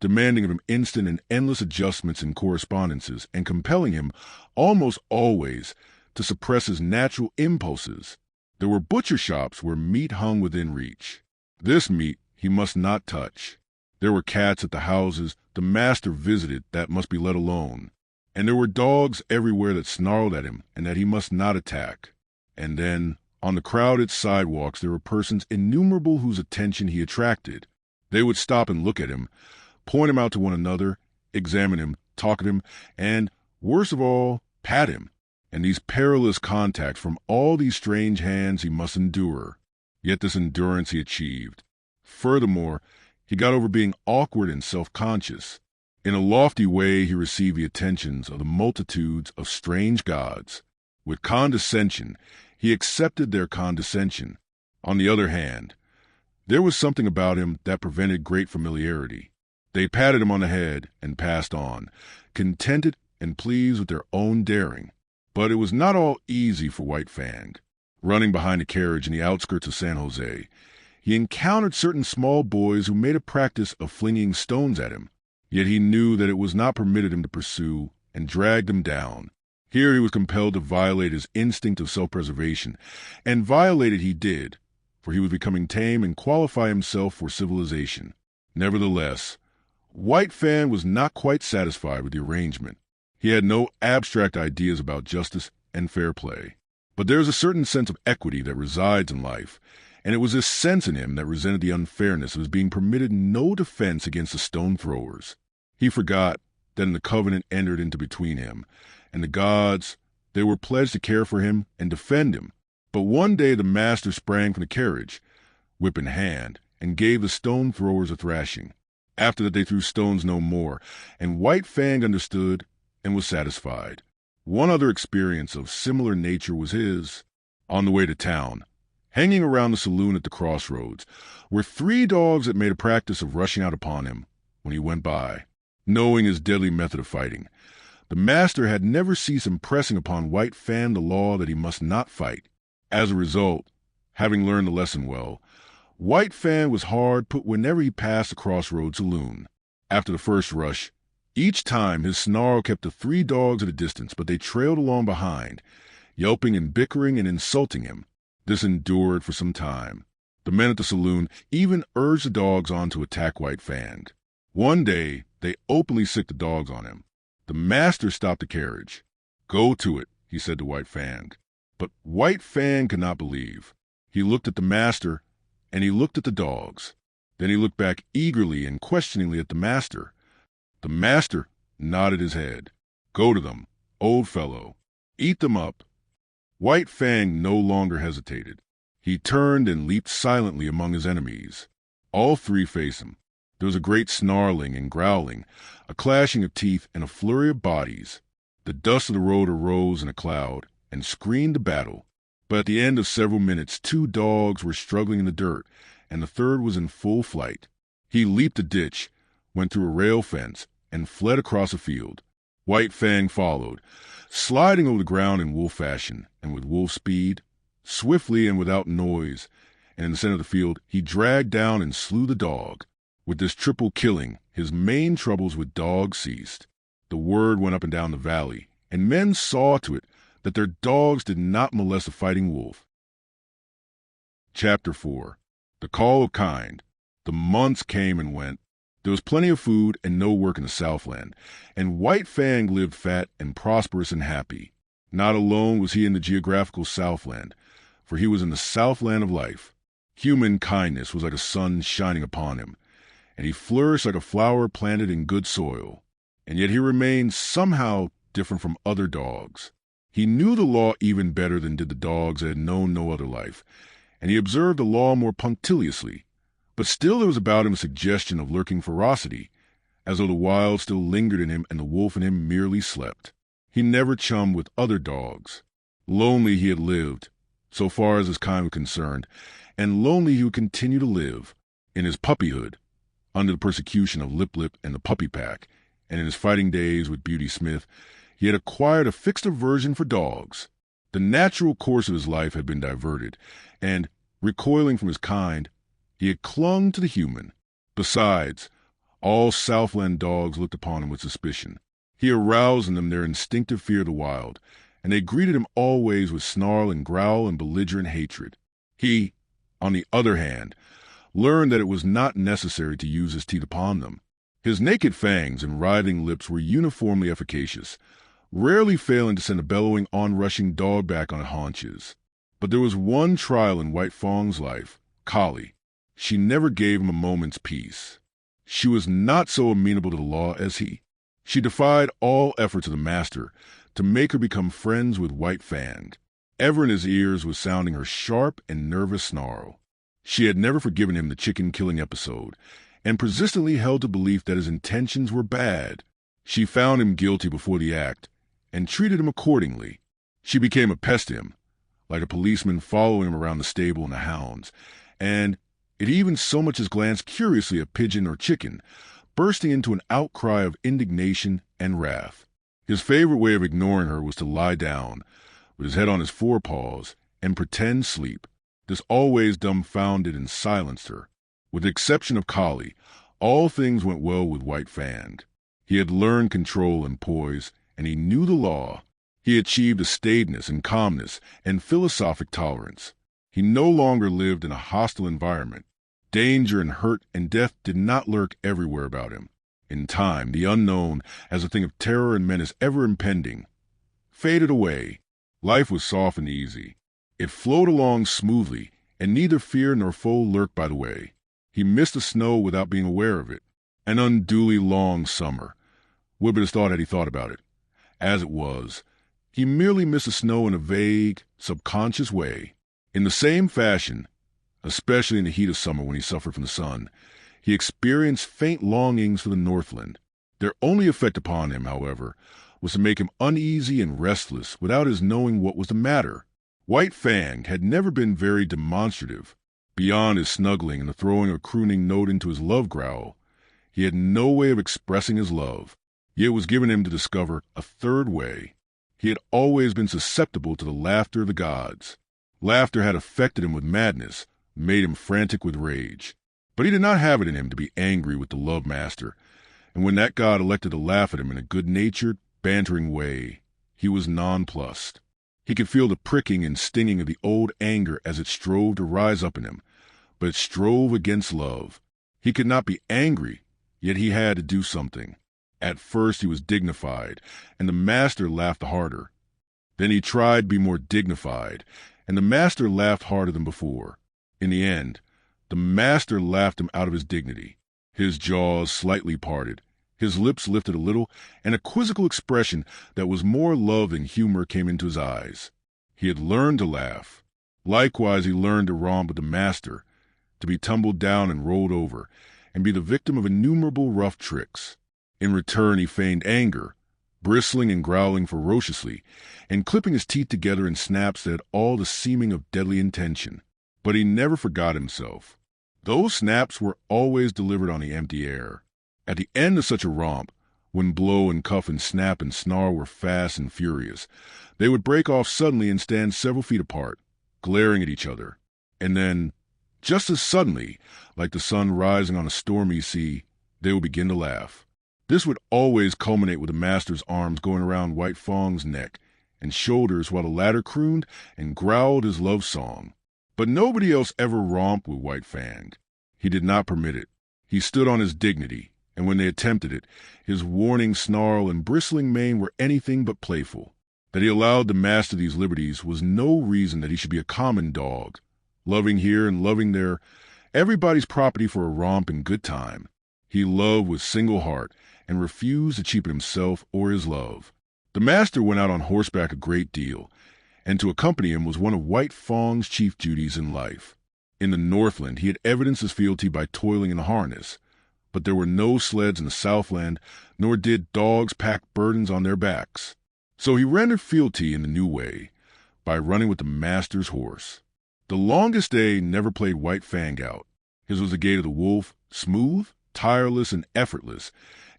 demanding of him instant and endless adjustments and correspondences, and compelling him, almost always, to suppress his natural impulses. There were butcher shops where meat hung within reach. This meat he must not touch. There were cats at the houses the master visited that must be let alone. And there were dogs everywhere that snarled at him and that he must not attack. And then, on the crowded sidewalks, there were persons innumerable whose attention he attracted. They would stop and look at him, point him out to one another, examine him, talk at him, and, worst of all, pat him. And these perilous contacts from all these strange hands he must endure. Yet this endurance he achieved. Furthermore, he got over being awkward and self-conscious. In a lofty way he received the attentions of the multitudes of strange gods. With condescension, he accepted their condescension. On the other hand, There was something about him that prevented great familiarity. They patted him on the head and passed on, contented and pleased with their own daring. But it was not all easy for White Fang. Running behind a carriage in the outskirts of San Jose, he encountered certain small boys who made a practice of flinging stones at him. Yet he knew that it was not permitted him to pursue and dragged them down. Here he was compelled to violate his instinct of self-preservation, and violate it he did, for he was becoming tame and qualify himself for civilization. Nevertheless, White Fang was not quite satisfied with the arrangement. He had no abstract ideas about justice and fair play. But there is a certain sense of equity that resides in life, and it was this sense in him that resented the unfairness of his being permitted no defense against the stone throwers. He forgot that in the covenant entered into between him and the gods, they were pledged to care for him and defend him. But one day the master sprang from the carriage, whip in hand, and gave the stone throwers a thrashing. After that they threw stones no more, and White Fang understood and was satisfied. One other experience of similar nature was his. On the way to town, hanging around the saloon at the crossroads, were 3 dogs that made a practice of rushing out upon him when he went by. Knowing his deadly method of fighting, the master had never ceased impressing upon White Fang the law that he must not fight. As a result, having learned the lesson well, White Fang was hard put whenever he passed the crossroads saloon. After the first rush, each time his snarl kept the 3 dogs at a distance, but they trailed along behind, yelping and bickering and insulting him. This endured for some time. The men at the saloon even urged the dogs on to attack White Fang. One day, they openly sicked the dogs on him. The master stopped the carriage. "Go to it," he said to White Fang. But White Fang could not believe. He looked at the master, and he looked at the dogs. Then he looked back eagerly and questioningly at the master. The master nodded his head. "Go to them, old fellow. Eat them up." White Fang no longer hesitated. He turned and leaped silently among his enemies. All 3 faced him. There was a great snarling and growling, a clashing of teeth, and a flurry of bodies. The dust of the road arose in a cloud and screened the battle. But at the end of several minutes, 2 dogs were struggling in the dirt, and the third was in full flight. He leaped a ditch, went through a rail fence, and fled across a field. White Fang followed, sliding over the ground in wolf fashion, and with wolf speed, swiftly and without noise, and in the center of the field he dragged down and slew the dog. With this triple killing, his main troubles with dogs ceased. The word went up and down the valley, and men saw to it that their dogs did not molest a fighting wolf. Chapter 4. The Call of Kind. The months came and went. There was plenty of food and no work in the Southland, and White Fang lived fat and prosperous and happy. Not alone was he in the geographical Southland, for he was in the Southland of life. Human kindness was like a sun shining upon him, and he flourished like a flower planted in good soil. And yet he remained somehow different from other dogs. He knew the law even better than did the dogs that had known no other life, and he observed the law more punctiliously. But still there was about him a suggestion of lurking ferocity, as though the wild still lingered in him and the wolf in him merely slept. He never chummed with other dogs. Lonely he had lived, so far as his kind was concerned, and lonely he would continue to live. In his puppyhood, under the persecution of Lip Lip and the puppy pack, and in his fighting days with Beauty Smith, he had acquired a fixed aversion for dogs. The natural course of his life had been diverted, and, recoiling from his kind, he had clung to the human. Besides, all Southland dogs looked upon him with suspicion. He aroused in them their instinctive fear of the wild, and they greeted him always with snarl and growl and belligerent hatred. He, on the other hand, learned that it was not necessary to use his teeth upon them. His naked fangs and writhing lips were uniformly efficacious, rarely failing to send a bellowing, onrushing dog back on its haunches. But there was one trial in White Fang's life, Collie. She never gave him a moment's peace. She was not so amenable to the law as he. She defied all efforts of the master to make her become friends with White Fang. Ever in his ears was sounding her sharp and nervous snarl. She had never forgiven him the chicken-killing episode, and persistently held to belief that his intentions were bad. She found him guilty before the act, and treated him accordingly. She became a pest to him, like a policeman following him around the stable and the hounds, and, It even so much as glanced curiously at pigeon or chicken, bursting into an outcry of indignation and wrath. His favorite way of ignoring her was to lie down, with his head on his forepaws, and pretend sleep. This always dumbfounded and silenced her. With the exception of Collie, all things went well with White Fang. He had learned control and poise, and he knew the law. He achieved a staidness and calmness and philosophic tolerance. He no longer lived in a hostile environment. Danger and hurt and death did not lurk everywhere about him. In time, the unknown, as a thing of terror and menace ever impending, faded away. Life was soft and easy. It flowed along smoothly, and neither fear nor foe lurked by the way. He missed the snow without being aware of it. An unduly long summer. Would have thought had he thought about it. As it was, he merely missed the snow in a vague, subconscious way. In the same fashion, especially in the heat of summer when he suffered from the sun, he experienced faint longings for the Northland. Their only effect upon him, however, was to make him uneasy and restless without his knowing what was the matter. White Fang had never been very demonstrative. Beyond his snuggling and the throwing a crooning note into his love growl, he had no way of expressing his love. Yet it was given him to discover a third way. He had always been susceptible to the laughter of the gods. Laughter had affected him with madness, made him frantic with rage. But he did not have it in him to be angry with the love master, and when that god elected to laugh at him in a good-natured, bantering way, he was nonplussed. He could feel the pricking and stinging of the old anger as it strove to rise up in him, but it strove against love. He could not be angry, yet he had to do something. At first he was dignified, and the master laughed harder. Then he tried to be more dignified, and the master laughed harder than before. In the end, the master laughed him out of his dignity. His jaws slightly parted, his lips lifted a little, and a quizzical expression that was more love than humor came into his eyes. He had learned to laugh. Likewise he learned to romp with the master, to be tumbled down and rolled over, and be the victim of innumerable rough tricks. In return he feigned anger, bristling and growling ferociously, and clipping his teeth together in snaps that had all the seeming of deadly intention. But he never forgot himself. Those snaps were always delivered on the empty air. At the end of such a romp, when blow and cuff and snap and snarl were fast and furious, they would break off suddenly and stand several feet apart, glaring at each other. And then, just as suddenly, like the sun rising on a stormy sea, they would begin to laugh. This would always culminate with the master's arms going around White Fang's neck and shoulders while the latter crooned and growled his love song. But nobody else ever romped with White Fang. He did not permit it. He stood on his dignity, and when they attempted it, his warning snarl and bristling mane were anything but playful. That he allowed the master these liberties was no reason that he should be a common dog, loving here and loving there, everybody's property for a romp and good time. He loved with single heart, and refused to cheapen himself or his love. The master went out on horseback a great deal, and to accompany him was one of White Fang's chief duties in life. In the Northland he had evidenced his fealty by toiling in the harness, but there were no sleds in the Southland, nor did dogs pack burdens on their backs. So he rendered fealty in the new way, by running with the master's horse. The longest day never played White Fang out. His was the gait of the wolf, smooth, tireless, and effortless,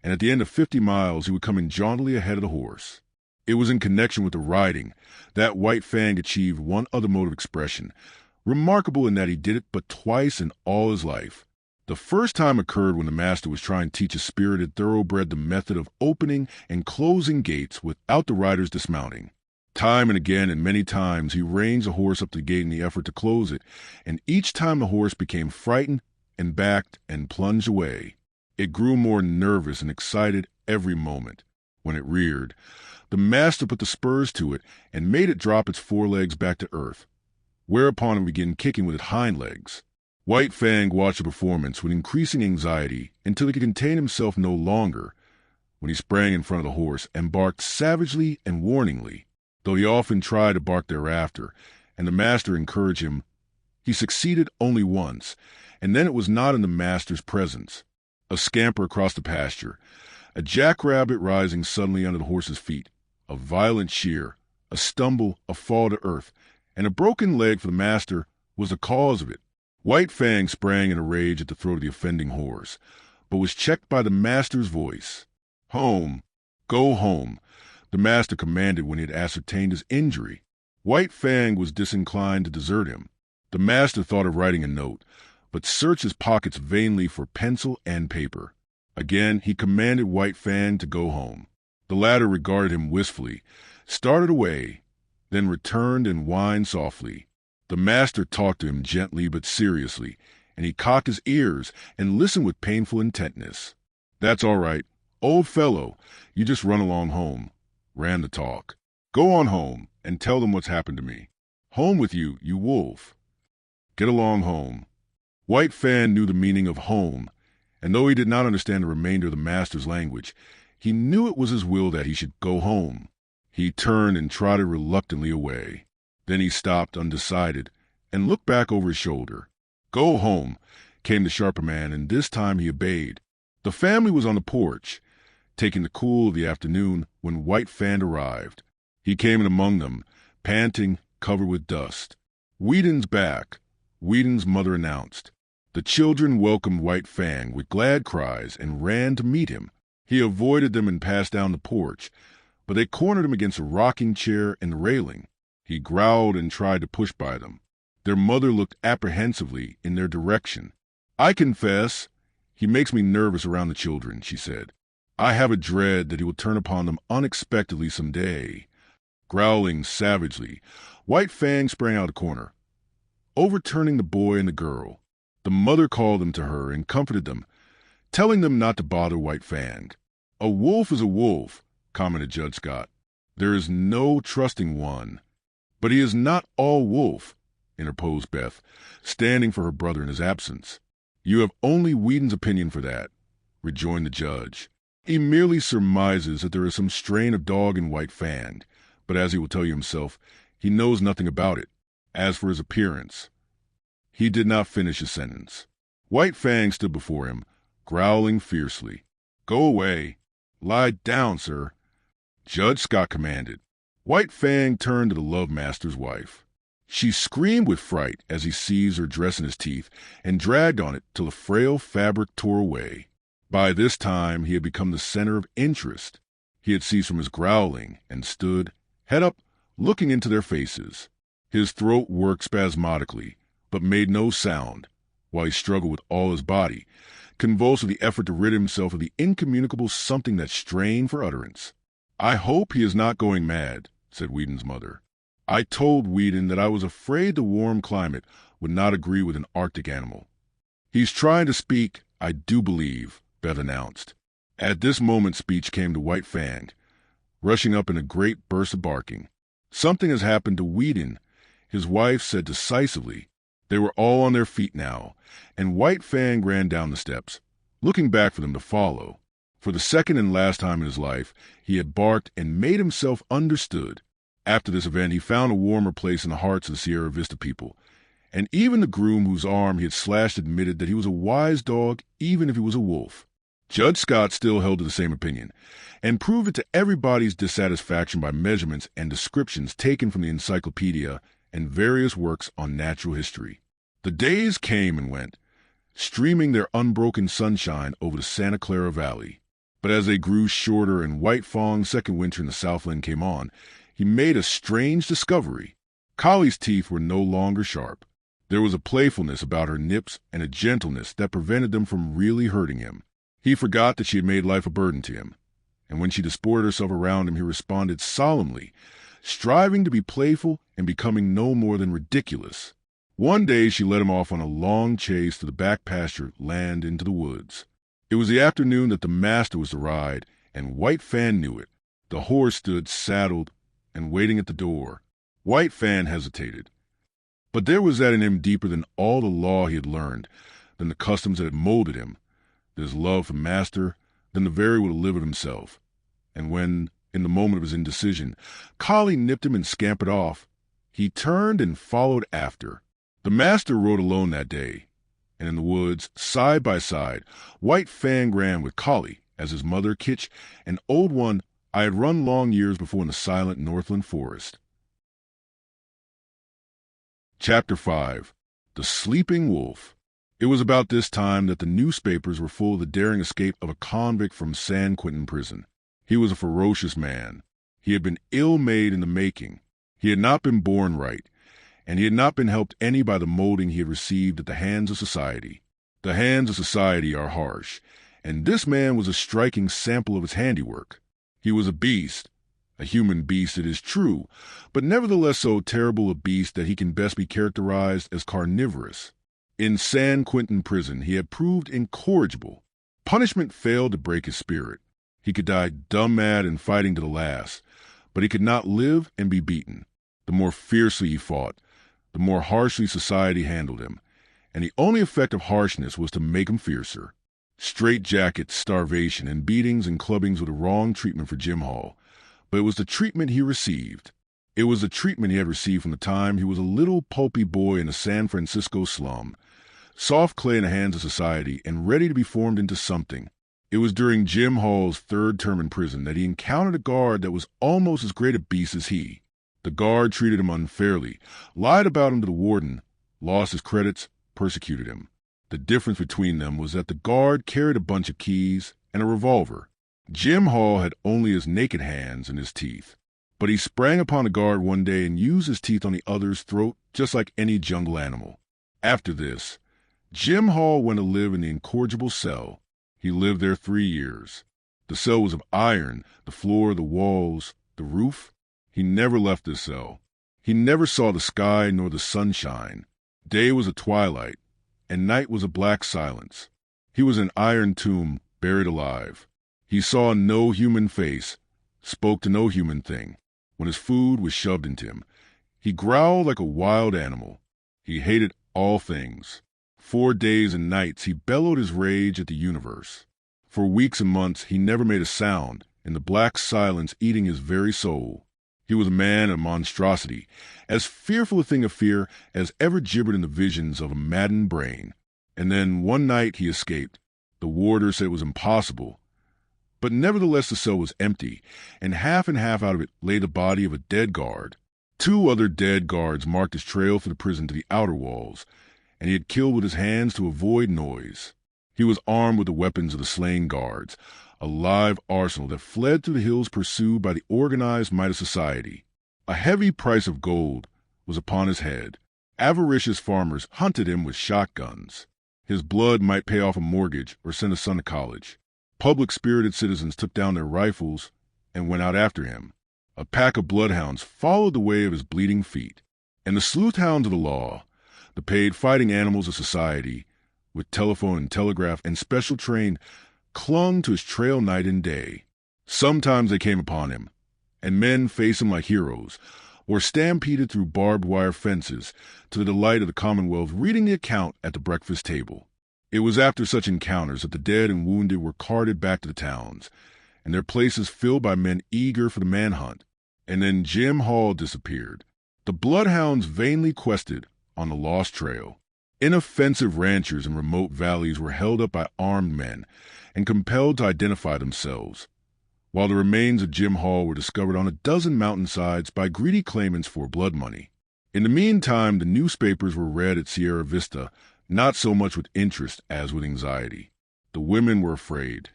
and at the end of 50 miles he would come in jauntily ahead of the horse. It was in connection with the riding that White Fang achieved one other mode of expression, remarkable in that he did it but twice in all his life. The first time occurred when the master was trying to teach a spirited thoroughbred the method of opening and closing gates without the rider's dismounting. Time and again and many times he ranged the horse up the gate in the effort to close it, and each time the horse became frightened and backed and plunged away. It grew more nervous and excited every moment. When it reared, the master put the spurs to it and made it drop its forelegs back to earth, whereupon it began kicking with its hind legs. White Fang watched the performance with increasing anxiety until he could contain himself no longer, when he sprang in front of the horse and barked savagely and warningly. Though he often tried to bark thereafter, and the master encouraged him, he succeeded only once, and then it was not in the master's presence. A scamper across the pasture, a jackrabbit rising suddenly under the horse's feet, a violent shear, a stumble, a fall to earth, and a broken leg for the master was the cause of it. White Fang sprang in a rage at the throat of the offending horse, but was checked by the master's voice. "Home! Go home!" the master commanded when he had ascertained his injury. White Fang was disinclined to desert him. The master thought of writing a note, but searched his pockets vainly for pencil and paper. Again he commanded White Fang to go home. The latter regarded him wistfully, started away, then returned and whined softly. The master talked to him gently but seriously, and he cocked his ears and listened with painful intentness. "That's all right. Old fellow, you just run along home," ran the talk. "Go on home and tell them what's happened to me. Home with you, you wolf. Get along home." White Fang knew the meaning of home, and though he did not understand the remainder of the master's language, he knew it was his will that he should go home. He turned and trotted reluctantly away. Then he stopped, undecided, and looked back over his shoulder. "Go home," came the sharper man, and this time he obeyed. The family was on the porch, taking the cool of the afternoon, when White Fang arrived. He came in among them, panting, covered with dust. "Whedon's back," Whedon's mother announced. The children welcomed White Fang with glad cries and ran to meet him. He avoided them and passed down the porch, but they cornered him against a rocking chair and the railing. He growled and tried to push by them. Their mother looked apprehensively in their direction. "I confess, he makes me nervous around the children," she said. "I have a dread that he will turn upon them unexpectedly some day." Growling savagely, White Fang sprang out of the corner, overturning the boy and the girl. The mother called them to her and comforted them, telling them not to bother White Fang. "A wolf is a wolf," commented Judge Scott. "There is no trusting one." "But he is not all wolf," interposed Beth, standing for her brother in his absence. "You have only Whedon's opinion for that," rejoined the judge. "He merely surmises that there is some strain of dog in White Fang, but as he will tell you himself, he knows nothing about it. As for his appearance—" He did not finish his sentence. White Fang stood before him, growling fiercely. "Go away. Lie down, sir," Judge Scott commanded. White Fang turned to the love master's wife. She screamed with fright as he seized her dress in his teeth and dragged on it till the frail fabric tore away. By this time he had become the center of interest. He had ceased from his growling and stood, head up, looking into their faces. His throat worked spasmodically, but made no sound, while he struggled with all his body, convulsed with the effort to rid himself of the incommunicable something that strained for utterance. "I hope he is not going mad," said Whedon's mother. "I told Whedon that I was afraid the warm climate would not agree with an Arctic animal." "He's trying to speak, I do believe," Beth announced. At this moment speech came to White Fang, rushing up in a great burst of barking. "Something has happened to Whedon," his wife said decisively. They were all on their feet now, and White Fang ran down the steps, looking back for them to follow. For the second and last time in his life, he had barked and made himself understood. After this event, he found a warmer place in the hearts of the Sierra Vista people, and even the groom whose arm he had slashed admitted that he was a wise dog even if he was a wolf. Judge Scott still held to the same opinion, and proved it to everybody's dissatisfaction by measurements and descriptions taken from the encyclopedia and various works on natural history. The days came and went, streaming their unbroken sunshine over the Santa Clara Valley. But as they grew shorter and White Fang's second winter in the Southland came on, he made a strange discovery. Collie's teeth were no longer sharp. There was a playfulness about her nips and a gentleness that prevented them from really hurting him. He forgot that she had made life a burden to him, and when she disported herself around him, he responded solemnly, striving to be playful and becoming no more than ridiculous. One day she led him off on a long chase to the back pasture land into the woods. It was the afternoon that the master was to ride, and White Fang knew it. The horse stood saddled and waiting at the door. White Fang hesitated. But there was that in him deeper than all the law he had learned, than the customs that had molded him, than his love for master, than the very will to live of himself. And when, in the moment of his indecision, Collie nipped him and scampered off, he turned and followed after. The master rode alone that day, and in the woods, side by side, White Fang ran with Collie as his mother, Kitch, an old one I had run long years before in the silent Northland forest. Chapter 5. The Sleeping Wolf. It was about this time that the newspapers were full of the daring escape of a convict from San Quentin prison. He was a ferocious man. He had been ill-made in the making. He had not been born right, and he had not been helped any by the molding he had received at the hands of society. The hands of society are harsh, and this man was a striking sample of its handiwork. He was a beast, a human beast it is true, but nevertheless so terrible a beast that he can best be characterized as carnivorous. In San Quentin prison he had proved incorrigible. Punishment failed to break his spirit. He could die dumb-mad and fighting to the last, but he could not live and be beaten. The more fiercely he fought, the more harshly society handled him, and the only effect of harshness was to make him fiercer. Straitjackets, starvation, and beatings and clubbings were the wrong treatment for Jim Hall, but it was the treatment he received. It was the treatment he had received from the time he was a little pulpy boy in a San Francisco slum, soft clay in the hands of society and ready to be formed into something. It was during Jim Hall's third term in prison that he encountered a guard that was almost as great a beast as he. The guard treated him unfairly, lied about him to the warden, lost his credits, persecuted him. The difference between them was that the guard carried a bunch of keys and a revolver. Jim Hall had only his naked hands and his teeth. But he sprang upon the guard one day and used his teeth on the other's throat just like any jungle animal. After this, Jim Hall went to live in the incorrigible cell. He lived there 3 years. The cell was of iron, the floor, the walls, the roof. He never left this cell. He never saw the sky nor the sunshine. Day was a twilight, and night was a black silence. He was an iron tomb, buried alive. He saw no human face, spoke to no human thing. When his food was shoved into him, he growled like a wild animal. He hated all things. 4 days and nights he bellowed his rage at the universe. For weeks and months he never made a sound, in the black silence eating his very soul. He was a man of monstrosity, as fearful a thing of fear as ever gibbered in the visions of a maddened brain. And then one night he escaped. The warder said it was impossible. But nevertheless the cell was empty, and half out of it lay the body of a dead guard. 2 other dead guards marked his trail through the prison to the outer walls, and he had killed with his hands to avoid noise. He was armed with the weapons of the slain guards, a live arsenal that fled through the hills pursued by the organized might of society. A heavy price of gold was upon his head. Avaricious farmers hunted him with shotguns. His blood might pay off a mortgage or send a son to college. Public-spirited citizens took down their rifles and went out after him. A pack of bloodhounds followed the way of his bleeding feet. And the sleuth-hounds of the law, the paid fighting animals of society, with telephone and telegraph and special train, clung to his trail night and day. Sometimes they came upon him, and men faced him like heroes, or stampeded through barbed wire fences to the delight of the Commonwealth reading the account at the breakfast table. It was after such encounters that the dead and wounded were carted back to the towns, and their places filled by men eager for the manhunt. And then Jim Hall disappeared. The bloodhounds vainly quested on the lost trail. Inoffensive ranchers in remote valleys were held up by armed men and compelled to identify themselves, while the remains of Jim Hall were discovered on a dozen mountainsides by greedy claimants for blood money. In the meantime, the newspapers were read at Sierra Vista, not so much with interest as with anxiety. The women were afraid.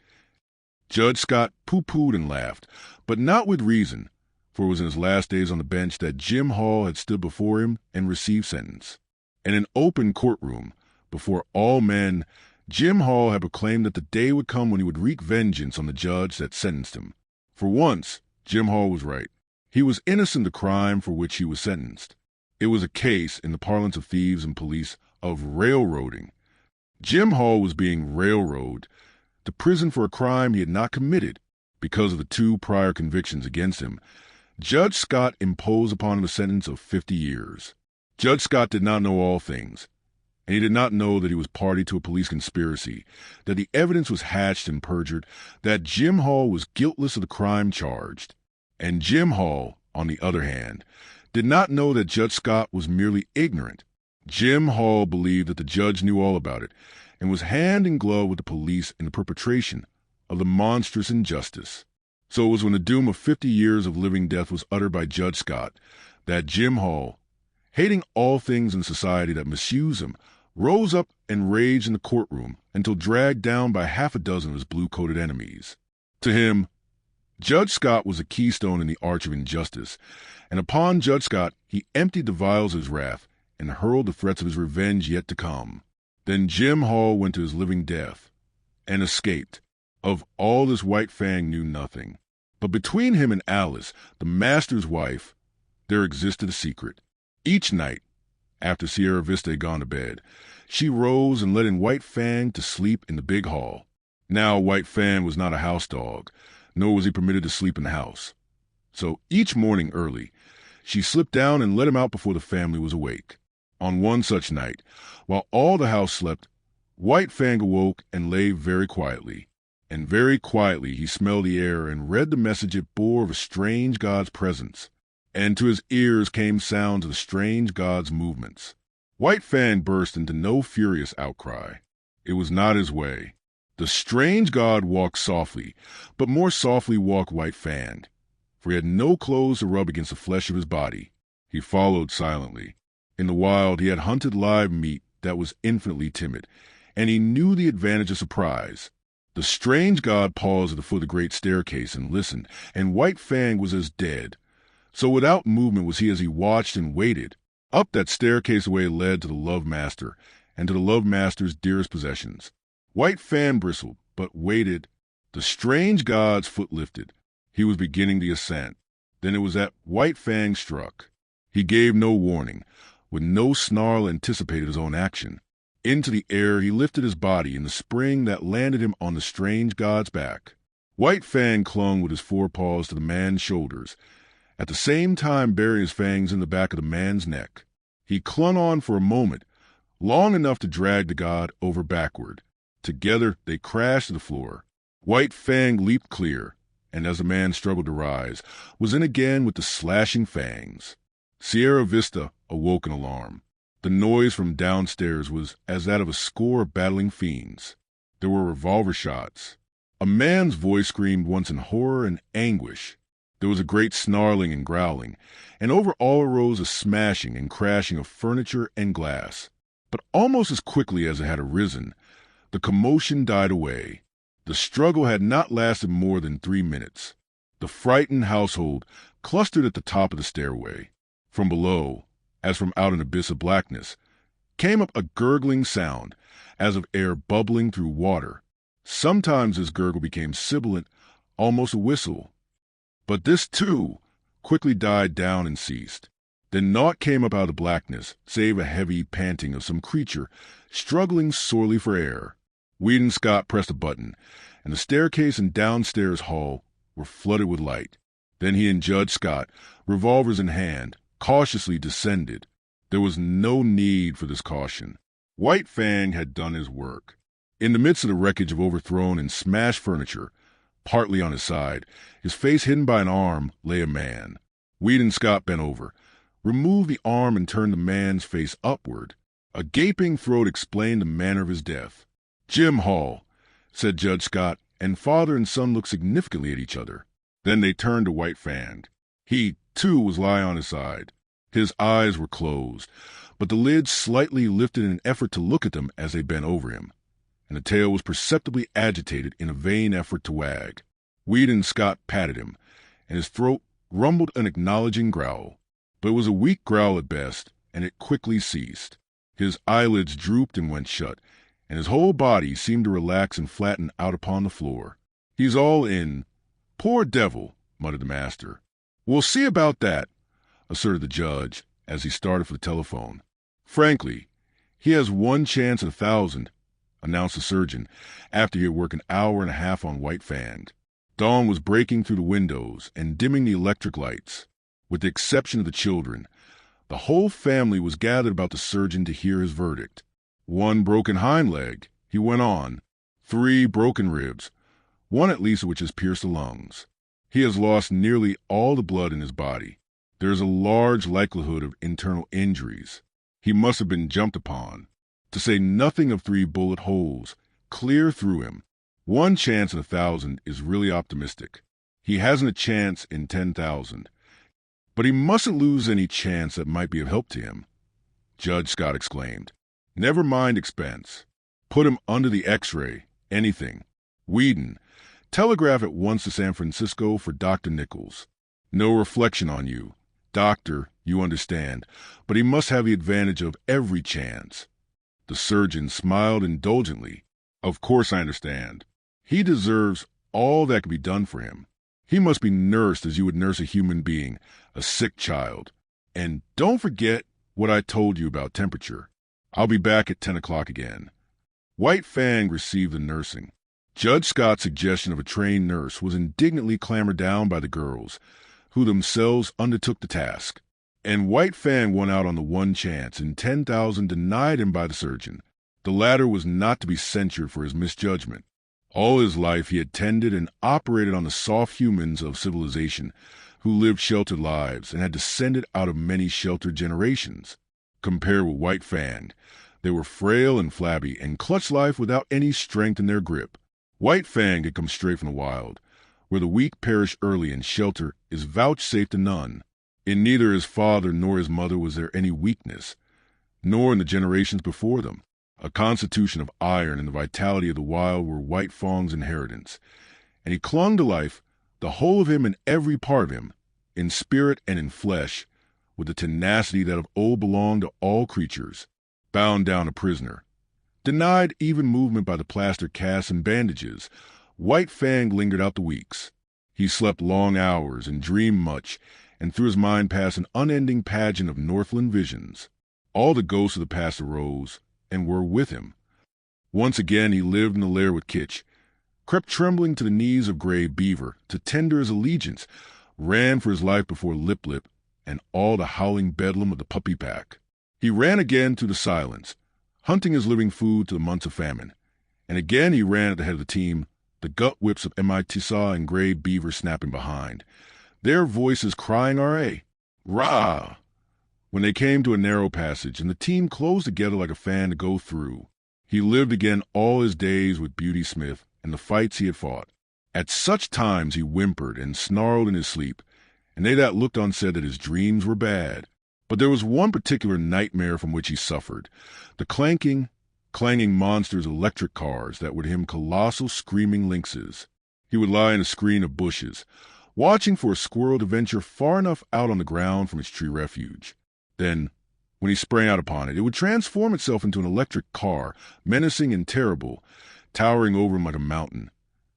Judge Scott pooh-poohed and laughed, but not with reason, for it was in his last days on the bench that Jim Hall had stood before him and received sentence. In an open courtroom, before all men, Jim Hall had proclaimed that the day would come when he would wreak vengeance on the judge that sentenced him. For once, Jim Hall was right. He was innocent of the crime for which he was sentenced. It was a case, in the parlance of thieves and police, of railroading. Jim Hall was being railroaded to prison for a crime he had not committed. Because of the 2 prior convictions against him, Judge Scott imposed upon him a sentence of 50 years. Judge Scott did not know all things, and he did not know that he was party to a police conspiracy, that the evidence was hatched and perjured, that Jim Hall was guiltless of the crime charged. And Jim Hall, on the other hand, did not know that Judge Scott was merely ignorant. Jim Hall believed that the judge knew all about it and was hand in glove with the police in the perpetration of the monstrous injustice. So it was when the doom of 50 years of living death was uttered by Judge Scott that Jim Hall, hating all things in society that misuse him, rose up and raged in the courtroom until dragged down by half a dozen of his blue-coated enemies. To him, Judge Scott was a keystone in the arch of injustice, and upon Judge Scott he emptied the vials of his wrath and hurled the threats of his revenge yet to come. Then Jim Hall went to his living death and escaped. Of all this White Fang knew nothing. But between him and Alice, the master's wife, there existed a secret. Each night, after Sierra Vista had gone to bed, she rose and let in White Fang to sleep in the big hall. Now White Fang was not a house dog, nor was he permitted to sleep in the house. So each morning early, she slipped down and let him out before the family was awake. On one such night, while all the house slept, White Fang awoke and lay very quietly. And very quietly he smelled the air and read the message it bore of a strange god's presence. And to his ears came sounds of the strange god's movements. White Fang burst into no furious outcry. It was not his way. The strange god walked softly, but more softly walked White Fang, for he had no clothes to rub against the flesh of his body. He followed silently. In the wild he had hunted live meat that was infinitely timid, and he knew the advantage of surprise. The strange god paused at the foot of the great staircase and listened, and White Fang was as dead. So without movement was he as he watched and waited. Up that staircase way led to the Love Master, and to the Love Master's dearest possessions. White Fang bristled, but waited. The strange god's foot lifted. He was beginning the ascent. Then it was that White Fang struck. He gave no warning. With no snarl anticipated his own action. Into the air he lifted his body in the spring that landed him on the strange god's back. White Fang clung with his forepaws to the man's shoulders, at the same time burying his fangs in the back of the man's neck. He clung on for a moment, long enough to drag the god over backward. Together they crashed to the floor. White Fang leaped clear, and as the man struggled to rise, was in again with the slashing fangs. Sierra Vista awoke in alarm. The noise from downstairs was as that of a score of battling fiends. There were revolver shots. A man's voice screamed once in horror and anguish. There was a great snarling and growling, and over all arose a smashing and crashing of furniture and glass. But almost as quickly as it had arisen, the commotion died away. The struggle had not lasted more than 3 minutes. The frightened household clustered at the top of the stairway. From below, as from out an abyss of blackness, came up a gurgling sound, as of air bubbling through water. Sometimes this gurgle became sibilant, almost a whistle. But this, too, quickly died down and ceased. Then naught came up out of the blackness, save a heavy panting of some creature, struggling sorely for air. Weedon Scott pressed a button, and the staircase and downstairs hall were flooded with light. Then he and Judge Scott, revolvers in hand, cautiously descended. There was no need for this caution. White Fang had done his work. In the midst of the wreckage of overthrown and smashed furniture, partly on his side, his face hidden by an arm, lay a man. Weedon Scott bent over, removed the arm and turned the man's face upward. A gaping throat explained the manner of his death. "Jim Hall," said Judge Scott, and father and son looked significantly at each other. Then they turned to White Fang. He, too, was lying on his side. His eyes were closed, but the lids slightly lifted in an effort to look at them as they bent over him, and the tail was perceptibly agitated in a vain effort to wag. Weedon Scott patted him, and his throat rumbled an acknowledging growl. But it was a weak growl at best, and it quickly ceased. His eyelids drooped and went shut, and his whole body seemed to relax and flatten out upon the floor. "He's all in. Poor devil," muttered the master. "We'll see about that," asserted the judge as he started for the telephone. "Frankly, he has 1 chance in 1,000, announced the surgeon after he had worked an hour and a half on White Fang. Dawn was breaking through the windows and dimming the electric lights. With the exception of the children, the whole family was gathered about the surgeon to hear his verdict. 1 broken hind leg, he went on. 3 broken ribs, 1 at least of which has pierced the lungs. He has lost nearly all the blood in his body. There is a large likelihood of internal injuries. He must have been jumped upon, to say nothing of 3 bullet holes, clear through him. 1 chance in 1,000 is really optimistic. He hasn't a chance in 10,000. But he mustn't lose any chance that might be of help to him. Judge Scott exclaimed. Never mind expense. Put him under the X-ray. Anything. Whedon, telegraph at once to San Francisco for Dr. Nichols. No reflection on you. Doctor, you understand, but he must have the advantage of every chance. The surgeon smiled indulgently. Of course I understand. He deserves all that can be done for him. He must be nursed as you would nurse a human being, a sick child. And don't forget what I told you about temperature. I'll be back at 10 o'clock again. White Fang received the nursing. Judge Scott's suggestion of a trained nurse was indignantly clamored down by the girls, who themselves undertook the task. And White Fang won out on the one chance, and 10,000 denied him by the surgeon. The latter was not to be censured for his misjudgment. All his life he had tended and operated on the soft humans of civilization, who lived sheltered lives and had descended out of many sheltered generations. Compared with White Fang, they were frail and flabby and clutched life without any strength in their grip. White Fang had come straight from the wild, where the weak perish early and shelter is vouchsafed to none. In neither his father nor his mother was there any weakness, nor in the generations before them. A constitution of iron and the vitality of the wild were White Fang's inheritance, and he clung to life, the whole of him and every part of him, in spirit and in flesh, with the tenacity that of old belonged to all creatures. Bound down a prisoner, denied even movement by the plaster casts and bandages, White Fang lingered out the weeks. He slept long hours and dreamed much, and through his mind passed an unending pageant of Northland visions. All the ghosts of the past arose and were with him. Once again he lived in the lair with Kitch, crept trembling to the knees of Gray Beaver to tender his allegiance, ran for his life before Lip Lip and all the howling bedlam of the puppy pack. He ran again through the silence, hunting his living food to the months of famine, and again he ran at the head of the team, the gut whips of Tisa and Gray Beaver snapping behind, their voices crying R.A. Rah! When they came to a narrow passage and the team closed together like a fan to go through, he lived again all his days with Beauty Smith and the fights he had fought. At such times he whimpered and snarled in his sleep, and they that looked on said that his dreams were bad. But there was one particular nightmare from which he suffered, the clanging monsters of electric cars that were to him colossal screaming lynxes. He would lie in a screen of bushes, watching for a squirrel to venture far enough out on the ground from its tree refuge. Then, when he sprang out upon it, it would transform itself into an electric car, menacing and terrible, towering over him like a mountain,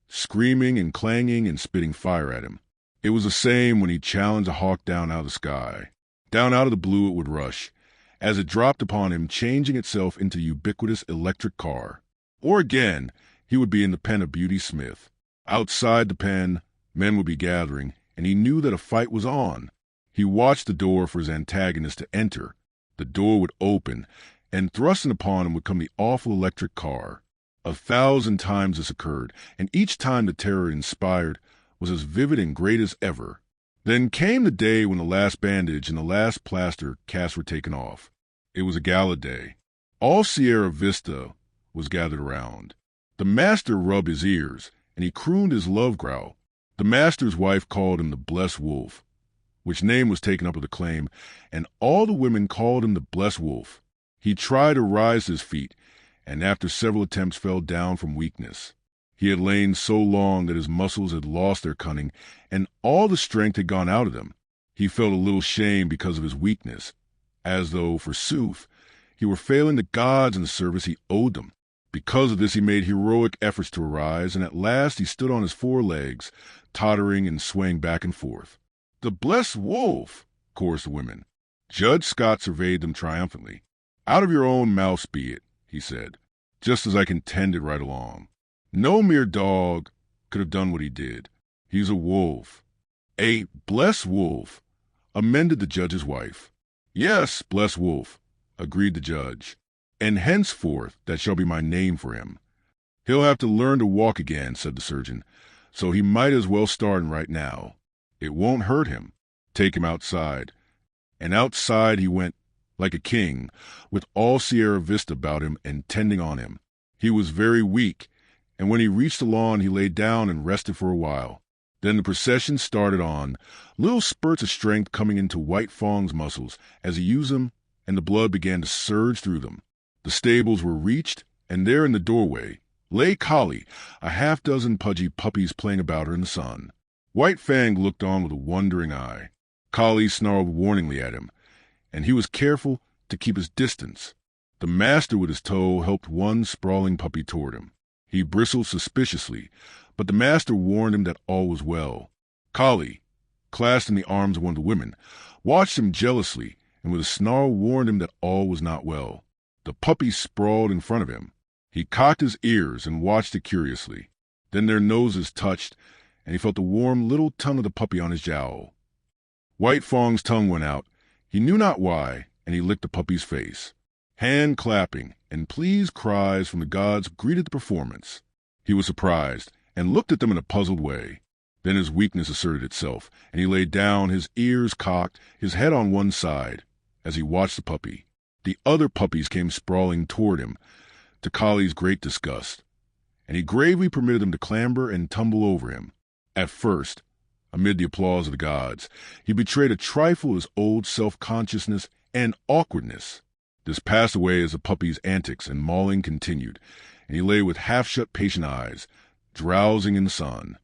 screaming and clanging and spitting fire at him. It was the same when he challenged a hawk down out of the sky. Down out of the blue it would rush, as it dropped upon him, changing itself into a ubiquitous electric car. Or again, he would be in the pen of Beauty Smith. Outside the pen, men would be gathering, and he knew that a fight was on. He watched the door for his antagonist to enter. The door would open, and thrusting upon him would come the awful electric car. 1,000 times this occurred, and each time the terror it inspired was as vivid and great as ever. Then came the day when the last bandage and the last plaster casts were taken off. It was a gala day. All Sierra Vista was gathered around. The master rubbed his ears, and he crooned his love growl. The master's wife called him the Blessed Wolf, which name was taken up with acclaim, and all the women called him the Blessed Wolf. He tried to rise to his feet, and after several attempts fell down from weakness. He had lain so long that his muscles had lost their cunning, and all the strength had gone out of them. He felt a little shame because of his weakness, as though, forsooth, he were failing the gods in the service he owed them. Because of this he made heroic efforts to arise, and at last he stood on his 4 legs, tottering and swaying back and forth. "The Blessed Wolf!" chorused the women. Judge Scott surveyed them triumphantly. "Out of your own mouths be it," he said, "just as I contended right along. No mere dog could have done what he did. He's a wolf." "A Blessed Wolf," amended the judge's wife. "Yes, Blessed Wolf," agreed the judge, "and henceforth that shall be my name for him." "He'll have to learn to walk again," said the surgeon, "so he might as well start right now. It won't hurt him. Take him outside." And outside he went, like a king, with all Sierra Vista about him and tending on him. He was very weak, and when he reached the lawn he lay down and rested for a while. Then the procession started on, little spurts of strength coming into White Fang's muscles as he used them, and the blood began to surge through them. The stables were reached, and there in the doorway lay Collie, a half-dozen pudgy puppies playing about her in the sun. White Fang looked on with a wondering eye. Collie snarled warningly at him, and he was careful to keep his distance. The master with his toe helped one sprawling puppy toward him. He bristled suspiciously, but the master warned him that all was well. Collie, clasped in the arms of one of the women, watched him jealously and with a snarl warned him that all was not well. The puppy sprawled in front of him. He cocked his ears and watched it curiously. Then their noses touched, and he felt the warm little tongue of the puppy on his jowl. White Fang's tongue went out. He knew not why, and he licked the puppy's face. Hand clapping and pleased cries from the gods greeted the performance. He was surprised and looked at them in a puzzled way. Then his weakness asserted itself, and he lay down, his ears cocked, his head on one side, as he watched the puppy. The other puppies came sprawling toward him, to Collie's great disgust, and he gravely permitted them to clamber and tumble over him. At first, amid the applause of the gods, he betrayed a trifle of his old self-consciousness and awkwardness. This passed away as the puppy's antics and mauling continued, and he lay with half-shut patient eyes, drowsing in the sun.